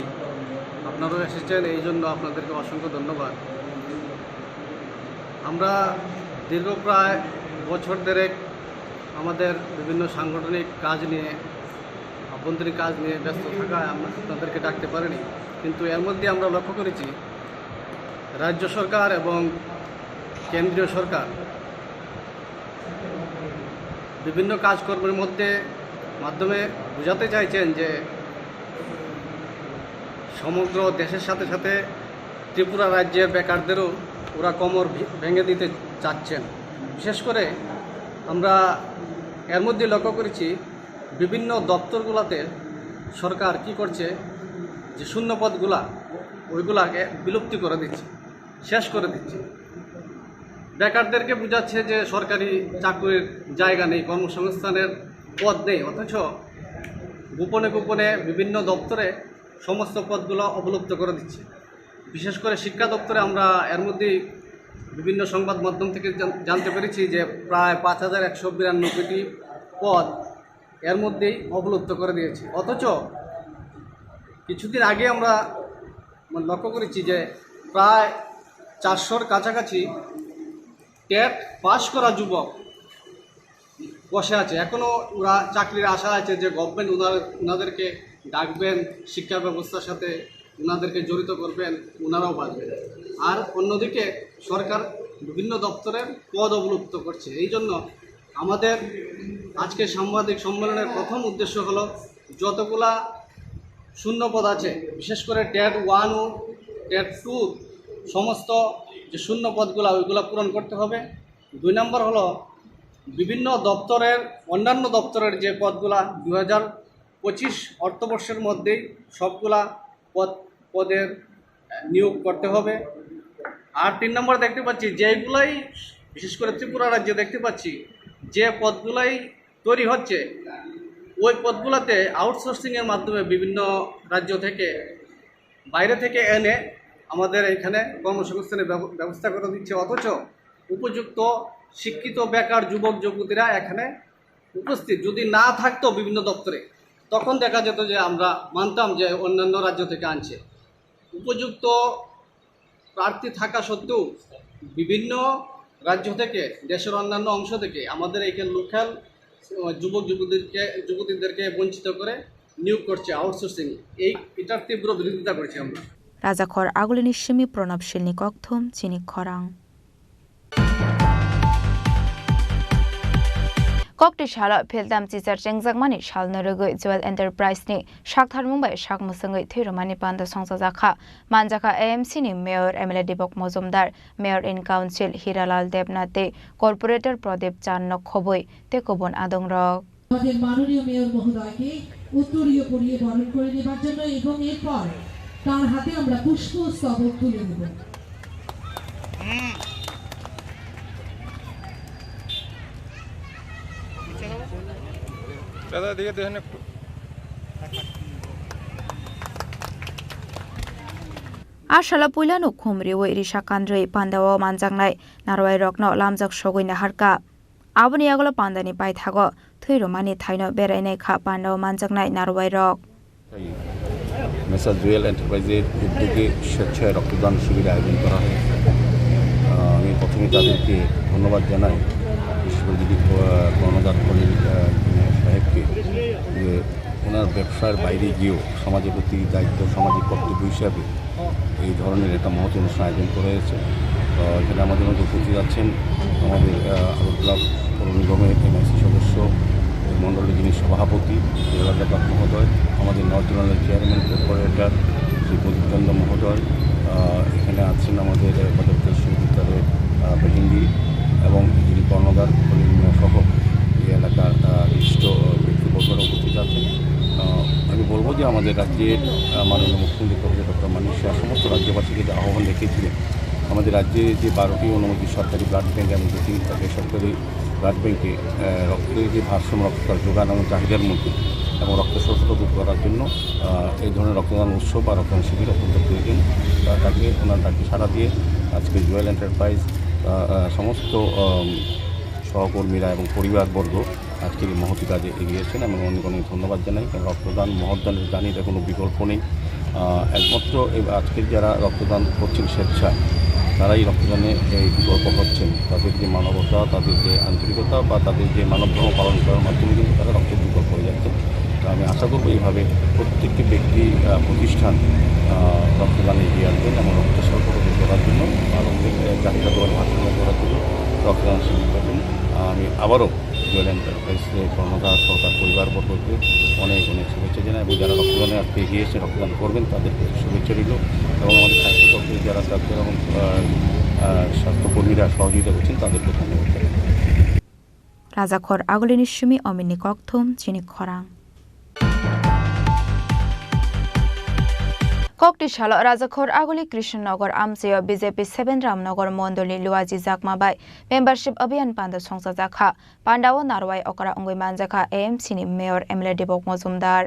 আপনারাও এসেছেন এই জন্য আপনাদেরকে অসংখ্য ধন্যবাদ আমরা দীর্ঘ প্রায় বছর দেড়েক আমাদের বিভিন্ন সাংগঠনিক কাজ নিয়ে আভ্যন্তরীণ কাজ নিয়ে ব্যস্ত থাকায় আমরা আপনাদেরকে ডাকতে পারিনি কিন্তু এর মধ্যে আমরা লক্ষ্য করেছি রাজ্য সরকার এবং কেন্দ্রীয় সরকার বিভিন্ন কাজকর্মের মাধ্যমে বোঝাতে চাইছেন যে সমগ্র দেশের সাথে সাথে ত্রিপুরা রাজ্যের বেকারদেরও ওরা কোমর ভেঙে দিতে চাচ্ছেন বিশেষ করে আমরা এর মধ্যে লক্ষ্য করেছি বিভিন্ন দপ্তরগুলোতে সরকার কি করছে যে শূন্যপদগুলা ওইগুলাকে বিলুপ্তি করে দিচ্ছে শেষ করে দিচ্ছে বেকারদেরকে বোঝাচ্ছে যে সরকারি চাকরির জায়গা নেই কর্মসংস্থানের পদ নেই অথচ গোপনে গোপনে বিভিন্ন দপ্তরে সমস্ত পদগুলো অবলুপ্ত করে দিচ্ছে বিশেষ করে শিক্ষা দপ্তরে আমরা এর মধ্যেই বিভিন্ন সংবাদ মাধ্যম থেকে জানতে পেরেছি যে প্রায় 5192টি পদ এর মধ্যেই অবলুপ্ত করে দিয়েছে অথচ কিছুদিন আগে আমরা লক্ষ্য করেছি যে প্রায় 400-র কাছাকাছি টেট পাস করা যুবক বসে আছে এখনও ওরা চাকরির আশা আছে যে গভর্নমেন্ট ওনাদেরকে ডাকবেন শিক্ষা ব্যবস্থার সাথে ওনাদেরকে জড়িত করবেন ওনারাও বাঁচবেন আর অন্যদিকে সরকার বিভিন্ন দপ্তরের পদ অবলুপ্ত করছে এই জন্য আমাদের আজকে সাংবাদিক সম্মেলনের প্রথম উদ্দেশ্য হলো যতগুলা শূন্য পদ আছে বিশেষ করে টেট 1 ও টেট 2 সমস্ত যে শূন্য পদগুলো ওইগুলো পূরণ করতে হবে 2 নম্বর হলো বিভিন্ন দপ্তরের অন্যান্য দপ্তরের যে পদগুলা 2025 অর্থবর্ষের মধ্যেই সবগুলা পদের নিয়োগ করতে হবে আর 3 নম্বর দেখতে পাচ্ছি যেগুলাই বিশেষ করে ত্রিপুরা রাজ্যে দেখতে পাচ্ছি যে পদগুলাই তৈরি হচ্ছে ওই পদগুলোতে আউটসোর্সিংয়ের মাধ্যমে বিভিন্ন রাজ্য থেকে বাইরে থেকে এনে আমাদের এখানে কর্মসংস্থানের ব্যবস্থা করে দিচ্ছে অথচ উপযুক্ত শিক্ষিত বেকার যুবক যুবতীরা এখানে উপস্থিত যদি না থাকতো বিভিন্ন দপ্তরে তখন দেখা যেত যে আমরা মানতাম যে অন্যান্য রাজ্য থেকে আনছে উপযুক্ত প্রার্থী থাকা সত্ত্বেও বিভিন্ন রাজ্য থেকে দেশের অন্যান্য অংশ থেকে আমাদের এইখানে লোকাল যুবক যুবতীদেরকে বঞ্চিত করে নিয়োগ করছে আউটসোর্সিং এটার তীব্র বিরোধিতা করছি আমরা রাজাখর আগুলিনি সিমি প্রণবশীলনি ককথুম চিনি খরাং Koktishala Pildam Teacher Chengzakmani Shal Narugui Jewel Enterprise ni Shakthar Mumbai Shakmusangai Thirumani Panda Songsazakha Manjaka AMC ni Mayor MLA Dibok Mozumdar Mayor in Council Hiralal Debnate Corporator Pradip Channo Khoboi Tekobon Adongrok আমাদের মাননীয় mayor মহোদয়কে উত্তরীয় পরিয়ে বরণ করে নেবার জন্য এবং এরপর তার হাতে আমরা পুষ্পস্তবক তুলে দেব দাদা দিকে দেখেন একটু Ashala Pulano Kumri Irisha Kandre Pandawa Manjangnai Narwai Rokno Lamjak Shogui Naharka Abuni Agolo Pandani Paithago Thirumani Thaino Berene Kha Pandawa Manjangnai Narwai Rok মেসার Jewel এন্টারপ্রাইজের উদ্যোগে স্বেচ্ছায় রক্তদান শিবির আয়োজন করা হয় আমি প্রথমে তাদেরকে ধন্যবাদ জানাই, বিশেষ করে যদি কর্ণধার কলিল সাহেবকে, যে ওনার ব্যবসার বাইরে গিয়েও সমাজের প্রতি দায়িত্ব, সামাজিক কর্তব্য হিসাবে এই ধরনের একটা মহৎ অনুষ্ঠান আয়োজন করেছে। এখানে আমাদের মধ্যে উপস্থিত আছেন আমাদের আগরতলা পৌর নিগমের এমআইসি সদস্য, মণ্ডলের যিনি সভাপতি জেলাদাবাদ মহোদয়, আমাদের নর্থ জোনালের চেয়ারম্যান কর্পোরেটর শ্রী প্রদীপ চন্দ্র মহোদয়, এখানে আছেন আমাদের কটক বিশ্ববিদ্যালয়ের হিন্দি এবং যিনি কর্ণধার সহ এই এলাকার বিশিষ্ট ব্যক্তিবর্গরা উপস্থিত আছেন। আমি বলবো যে আমাদের রাজ্যের মাননীয় মুখ্যমন্ত্রী প্রফেসর ডক্টর মানিক শাহ সমস্ত রাজ্যবাসীকে যে আহ্বান রেখেছিলেন, আমাদের রাজ্যে যে 12টি অনুমোদিত সরকারি ব্লাড ব্যাঙ্ক এবং 2টি বেসরকারি ব্লাড ব্যাঙ্কে রক্তের যে ভারসাম্য রক্তদান যোগান এবং চাহিদার মধ্যে এবং রক্ত স্বচ্ছতা দূর করার জন্য এই ধরনের রক্তদান উৎসব বা রক্তদান শিবির অত্যন্ত প্রয়োজন। ওনার ডাকে সাড়া দিয়ে আজকে জুয়েল এন্টারপ্রাইজ সমস্ত সহকর্মীরা এবং পরিবারবর্গ আজকের এই মহতি কাজে এগিয়েছেন। আমি অনেক অনেক ধন্যবাদ জানাই, কারণ রক্তদান মহৎদানের জানির কোনো বিকল্প নেই। একমাত্র আজকের যারা রক্তদান করছেন স্বেচ্ছায়, তারাই রক্তদানে এই বিকল্প হচ্ছেন। তাদের যে মানবতা, তাদের যে আন্তরিকতা বা তাদের যে মানবধর্ম পালন করার মাধ্যমে কিন্তু তারা রক্তের বিকল্প হয়ে যাচ্ছে। তো আমি আশা করব এইভাবে প্রত্যেকটি ব্যক্তি, প্রতিষ্ঠান রক্তদানে এগিয়ে আসবেন এবং রক্ত স্বল্পতা দূর করার জন্য, মানুষদের চাহিদা দেওয়ার ভারসাম্য করার জন্য রক্তদান শিবির করবেন। আমি আবারও জুয়েল এন্টারপ্রাইজের কর্ণধার সরকার পরিবারবর্গকে অনেক অনেক শুভেচ্ছা জানাই এবং যারা রক্তদানে আজকে এগিয়েছে রক্তদান করবেন তাদেরকে শুভেচ্ছা রইল এবং আমাদের স্বাস্থ্য দপ্তরে যারা ডাক্তার এবং স্বাস্থ্যকর্মীরা সহযোগিতা করছেন তাদেরকে ধন্যবাদ জানাই। রাজাখর আগলিনী সুমি অমিনী ককথম চিনি খরাং ককটিশাল রাজাখর আগলি কৃষ্ণনগর আমসেয় বিজেপি 7 রামনগর মন্ডলী লুয়াজি জাকমাবাই মেম্বারশিপ অভিयान पान्दा সংসা জাখা পান্ডাও নারওয়াই অকরা অঙ্গই মানজাখা এএমসিনি mayor MLA Dipak Majumdar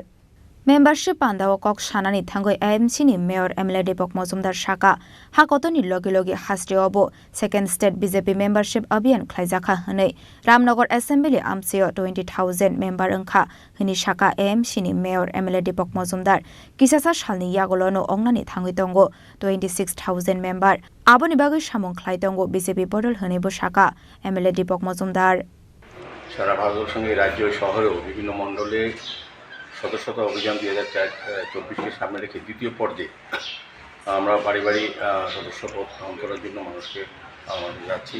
membership পান্দাও কক সানানি থাঙ্গই এএমসিনি মেয়র এমএলএ দীপক মজুমদার শাখা হাকতনি লগে লগে হাস্রিয়ব সেকেন্ড স্টেট বিজেপি মেম্বারশিপ অভিयान খ্লাইজাখা হनै রামনগর অ্যাসেম্বলি আমসেয় 20,000 মেম্বার ওংখা হনি শাখা এএমসিনি মেয়র এমএলএ দীপক মজুমদার কিসাসা সালনি ইয়াগলনো অংনানি থাঙ্গই তঙ্গ 26,000 মেম্বার আবনি বাগৈ সামং খ্লাই তঙ্গ বিজেপি বদল হনিবো শাখা এমএলএ দীপক মজুমদার সারা ভারতের সঙ্গে রাজ্য শহরেও বিভিন্ন মণ্ডলে সদস্যতা অভিযান 2024কে সামনে রেখে দ্বিতীয় পর্যায়ে আমরা বাড়ি বাড়ি সদস্যপদ গ্রহণ করার জন্য মানুষকে যাচ্ছি।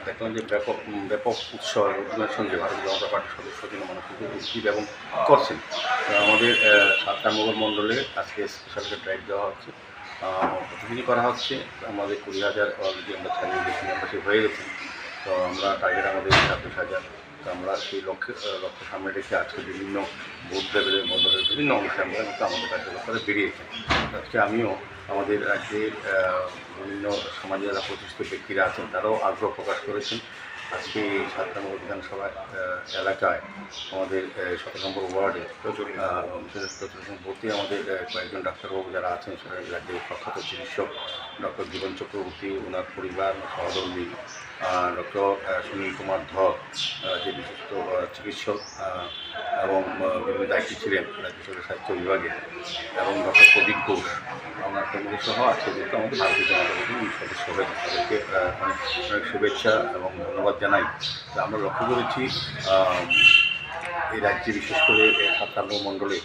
দেখলাম যে ব্যাপক উৎসাহ অভিযানের সঙ্গে ভারতীয় জনতা পার্টির সদস্যদের জন্য মানুষ খুব উদ্যোগ এবং করছেন। আমাদের 7 রামনগর মণ্ডলে আজকে স্পেশাল ড্রাইভ দেওয়া হচ্ছে, প্রতিদিনই করা হচ্ছে। আমাদের 20,000 অলরেডি আমরা ছাড়িয়ে বেশি মেম্বারশিপ হয়ে গেছি। তো আমরা টার্গেট আমাদের 26,000। তো আমরা সেই লক্ষ্য সামনে রেখে আজকে বিভিন্ন বুথ লেভেলের মণ্ডলের বিভিন্ন অংশে আমরা কিন্তু আমাদের কার্যকলাপে বেরিয়েছি। আজকে আমিও আমাদের রাজ্যের বিভিন্ন সমাজে যারা প্রতিষ্ঠিত ব্যক্তিরা আছেন তারাও আগ্রহ প্রকাশ করেছেন। আজকে 7 নম্বর বিধানসভা এলাকায় আমাদের 17 নম্বর ওয়ার্ডে ভর্তি আমাদের কয়েকজন ডাক্তারবাবু যারা আছেন রাজ্যের প্রখ্যাত চিকিৎসক ডক্টর জীবন চক্রবর্তী, ওনার পরিবার সহধর্মী ডক্টর সুনি কুমার ধর যে বিশিষ্ট চিকিৎসক এবং বিভিন্ন দায়িত্বে ছিলেন রাজ্য সরকারের স্বাস্থ্য বিভাগে, এবং ডক্টর প্রদীপ ঘোষ ওনার ফ্যামিলি সহ আজকে যেহেতু আমাদের ভারতীয় জনতা পার্টির সদস্য হয়েছে, তাদেরকে অনেক অনেক শুভেচ্ছা এবং ধন্যবাদ জানাই। আমরা লক্ষ্য করেছি এই রাজ্যে বিশেষ করে 7 নম্বর মণ্ডলে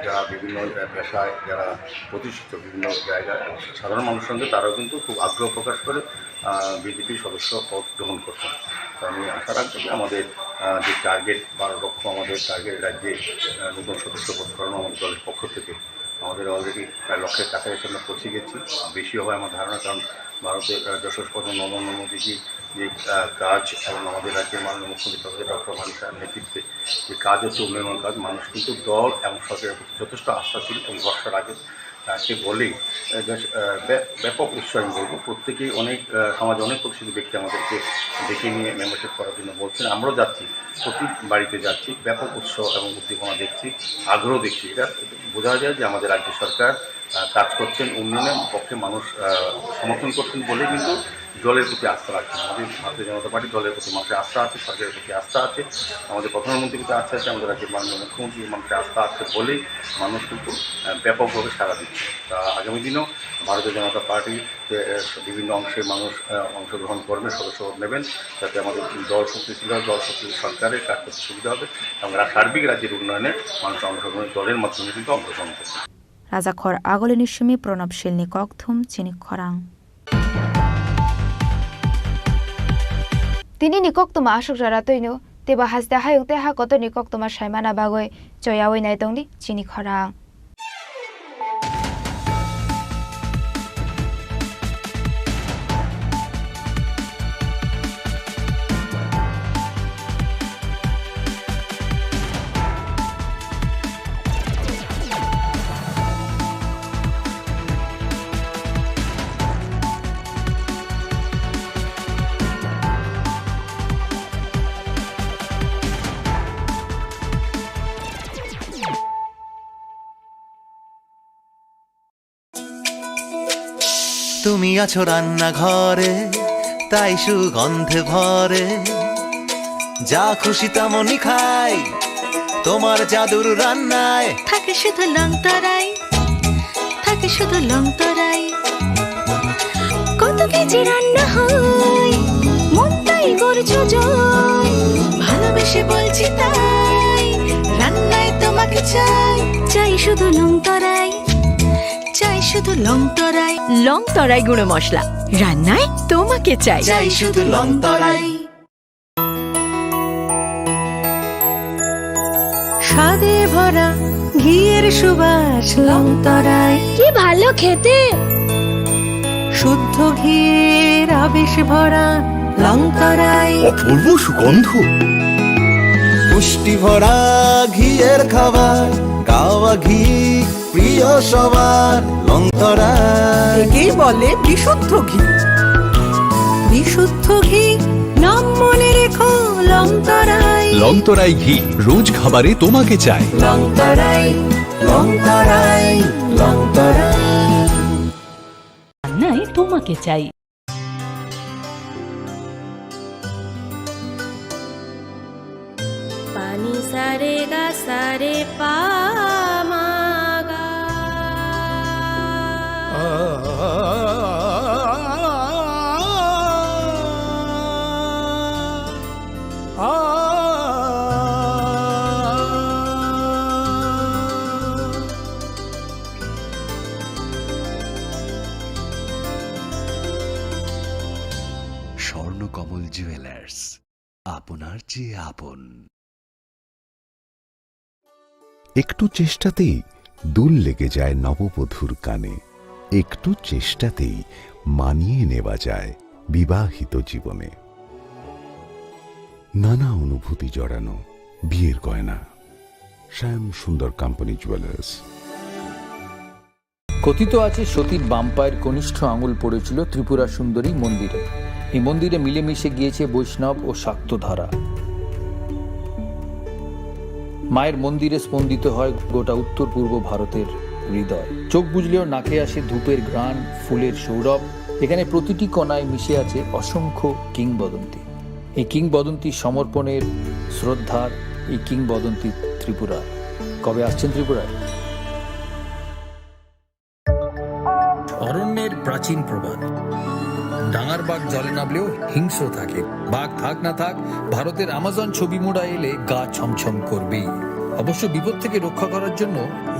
যারা বিভিন্ন পেশায় যারা প্রতিষ্ঠিত বিভিন্ন জায়গায় সাধারণ মানুষের সঙ্গে তারাও কিন্তু খুব আগ্রহ প্রকাশ করে বিজেপির সদস্য পদ গ্রহণ করছেন। তো আমি আশা রাখবো যে আমাদের যে টার্গেট 12 লক্ষ আমাদের টার্গেট রাজ্যে নতুন সদস্য পদ করানো আমাদের দলের পক্ষ থেকে আমাদের অলরেডি প্রায় লক্ষের কাছাকাছি আমরা পৌঁছে গেছি, বেশি হবে আমার ধারণা। কারণ ভারতের যশস্পদ নরেন্দ্র মোদীজি যে কাজ এবং আমাদের রাজ্যের মাননীয় মুখ্যমন্ত্রী প্রফেসর ডক্টর মানিক শাহের নেতৃত্বে যে কাজ হচ্ছে উন্নয়ন কাজ, মানুষ কিন্তু দল এবং সরকারের প্রতি যথেষ্ট আস্থাশীল এবং ভরসা রাখে। সে বলেই ব্যাপক উৎসাহ আমি বলবো। প্রত্যেকেই অনেক সমাজে অনেক প্রতিষ্ঠিত ব্যক্তি আমাদেরকে ডেকে নিয়ে মেম্বারশিপ করার জন্য বলছেন, আমরাও যাচ্ছি, প্রতি বাড়িতে যাচ্ছি, ব্যাপক উৎসাহ এবং উদ্দীপনা দেখছি, আগ্রহ দেখছি। এটা বোঝা যায় যে আমাদের রাজ্য সরকার কাজ করছেন, উন্নয়নের পক্ষে মানুষ সমর্থন করছেন বলে কিন্তু দলের প্রতি আস্থা রাখছেন। আমাদের ভারতীয় জনতা পার্টি দলের প্রতি মানুষের আস্থা আছে, সরকারের প্রতি আস্থা আছে, আমাদের প্রধানমন্ত্রীর প্রতি আস্থা আছে, আমাদের রাজ্যের মাননীয় মুখ্যমন্ত্রীর মানুষের আস্থা আছে বলেই মানুষ কিন্তু ব্যাপকভাবে সাড়া দিচ্ছে। তা আগামী দিনেও ভারতীয় জনতা পার্টির বিভিন্ন অংশে মানুষ অংশগ্রহণ করবেন, সদস্য নেবেন, যাতে আমাদের দল শক্তিশালী হয়, দল শক্তিশালী সরকারের কাজ করতে সুবিধা হবে এবং সার্বিক রাজ্যের উন্নয়নে মানুষ অংশগ্রহণ দলের মাধ্যমে কিন্তু অংশগ্রহণ করবে। রাজাখর আগলিনী সুমি প্রণবশীলনী ককথুম চিনি খরাং তিনি নিকক তোমা আসুক যারা তৈন তেবা হাসদা হায়ুং তে হা কত নিকক তোমার সাইমানা বাগৈ চয়াওই নাই দংনি চিনি খরাং তুমি আছো রান্নাঘরে তাই সুগন্ধে ভরে যা খুশি তেমনই খাই তোমার জাদুর রান্নায় থাকে শুধু লং তরাই থাকে শুধু লং তরাই কত কেজি রান্না হয় মন তাই করছো জয় ভালোবেসে বলছি তাই রান্নায় তোমাকে চাই চাই শুধু লং তরাই চাই শুধু লং তরাই গুঁড়ো মশলা রান্নায় তোমাকে চাই চাই শুধু লং তরাই স্বাদে ভরা ঘিয়ের সুবাস লং তরাই কি ভালো খেতে শুদ্ধ ঘিয়ের আবেশ ভরা লং তরাই অপূর্ব সুগন্ধ পুষ্টি ভরা ঘিয়ের খাবার গাওয়া ঘি প্রিয় সবার লং তরাই একেই বলে বিশুদ্ধ ঘি বিশুদ্ধ ঘি নাম মনে রেখো লং তরাই লংতরাই ঘি রোজ খাবারে তোমাকে চাই লং তরাই লং তরাই লং তরাই রান্নায় তোমাকে চাই পানি সারে গা সারে পা স্বর্ণকমল জুয়েলার্স আপনার চেয়ে আপন। একটু চেষ্টাতেই দুল লেগে যায় নববধূর কানে, একটু চেষ্টাতেই মানিয়ে নেওয়া যায় বিবাহিত জীবনে। নানা অনুভূতি জড়ানো বিয়ের গয়না। শ্যাম সুন্দর কোম্পানি জুয়েলার্স। কথিত আছে সতীর বাম পায়ের কনিষ্ঠ আঙুল পড়েছিল ত্রিপুরা সুন্দরী মন্দিরে। এই মন্দিরে মিলেমিশে গিয়েছে বৈষ্ণব ও শাক্ত ধারা। মায়ের মন্দিরে স্পন্দিত হয় গোটা উত্তর পূর্ব ভারতের হৃদয়। চোখ বুঝলেও নাকে আসে ধূপের ঘ্রাণ, ফুলের সৌরভ। এখানে প্রতিটি কণায় মিশে আছে অসংখ্য কিংবদন্তি। এই কিংবদন্তি সমর্পণের, শ্রদ্ধার, এই কিংবদন্তি ত্রিপুরা। কবে আসছেন ত্রিপুরায়? অরণ্যের প্রাচীন প্রবাদ, ডাঙার বাঘ জলে নামলেও হিংস্র থাকে। বাঘ থাক না থাক, ভারতের আমাজন ছবি মোড়া এলে গা ছমছম করবেই। অবশ্য বিপদ থেকে রক্ষা করার জন্য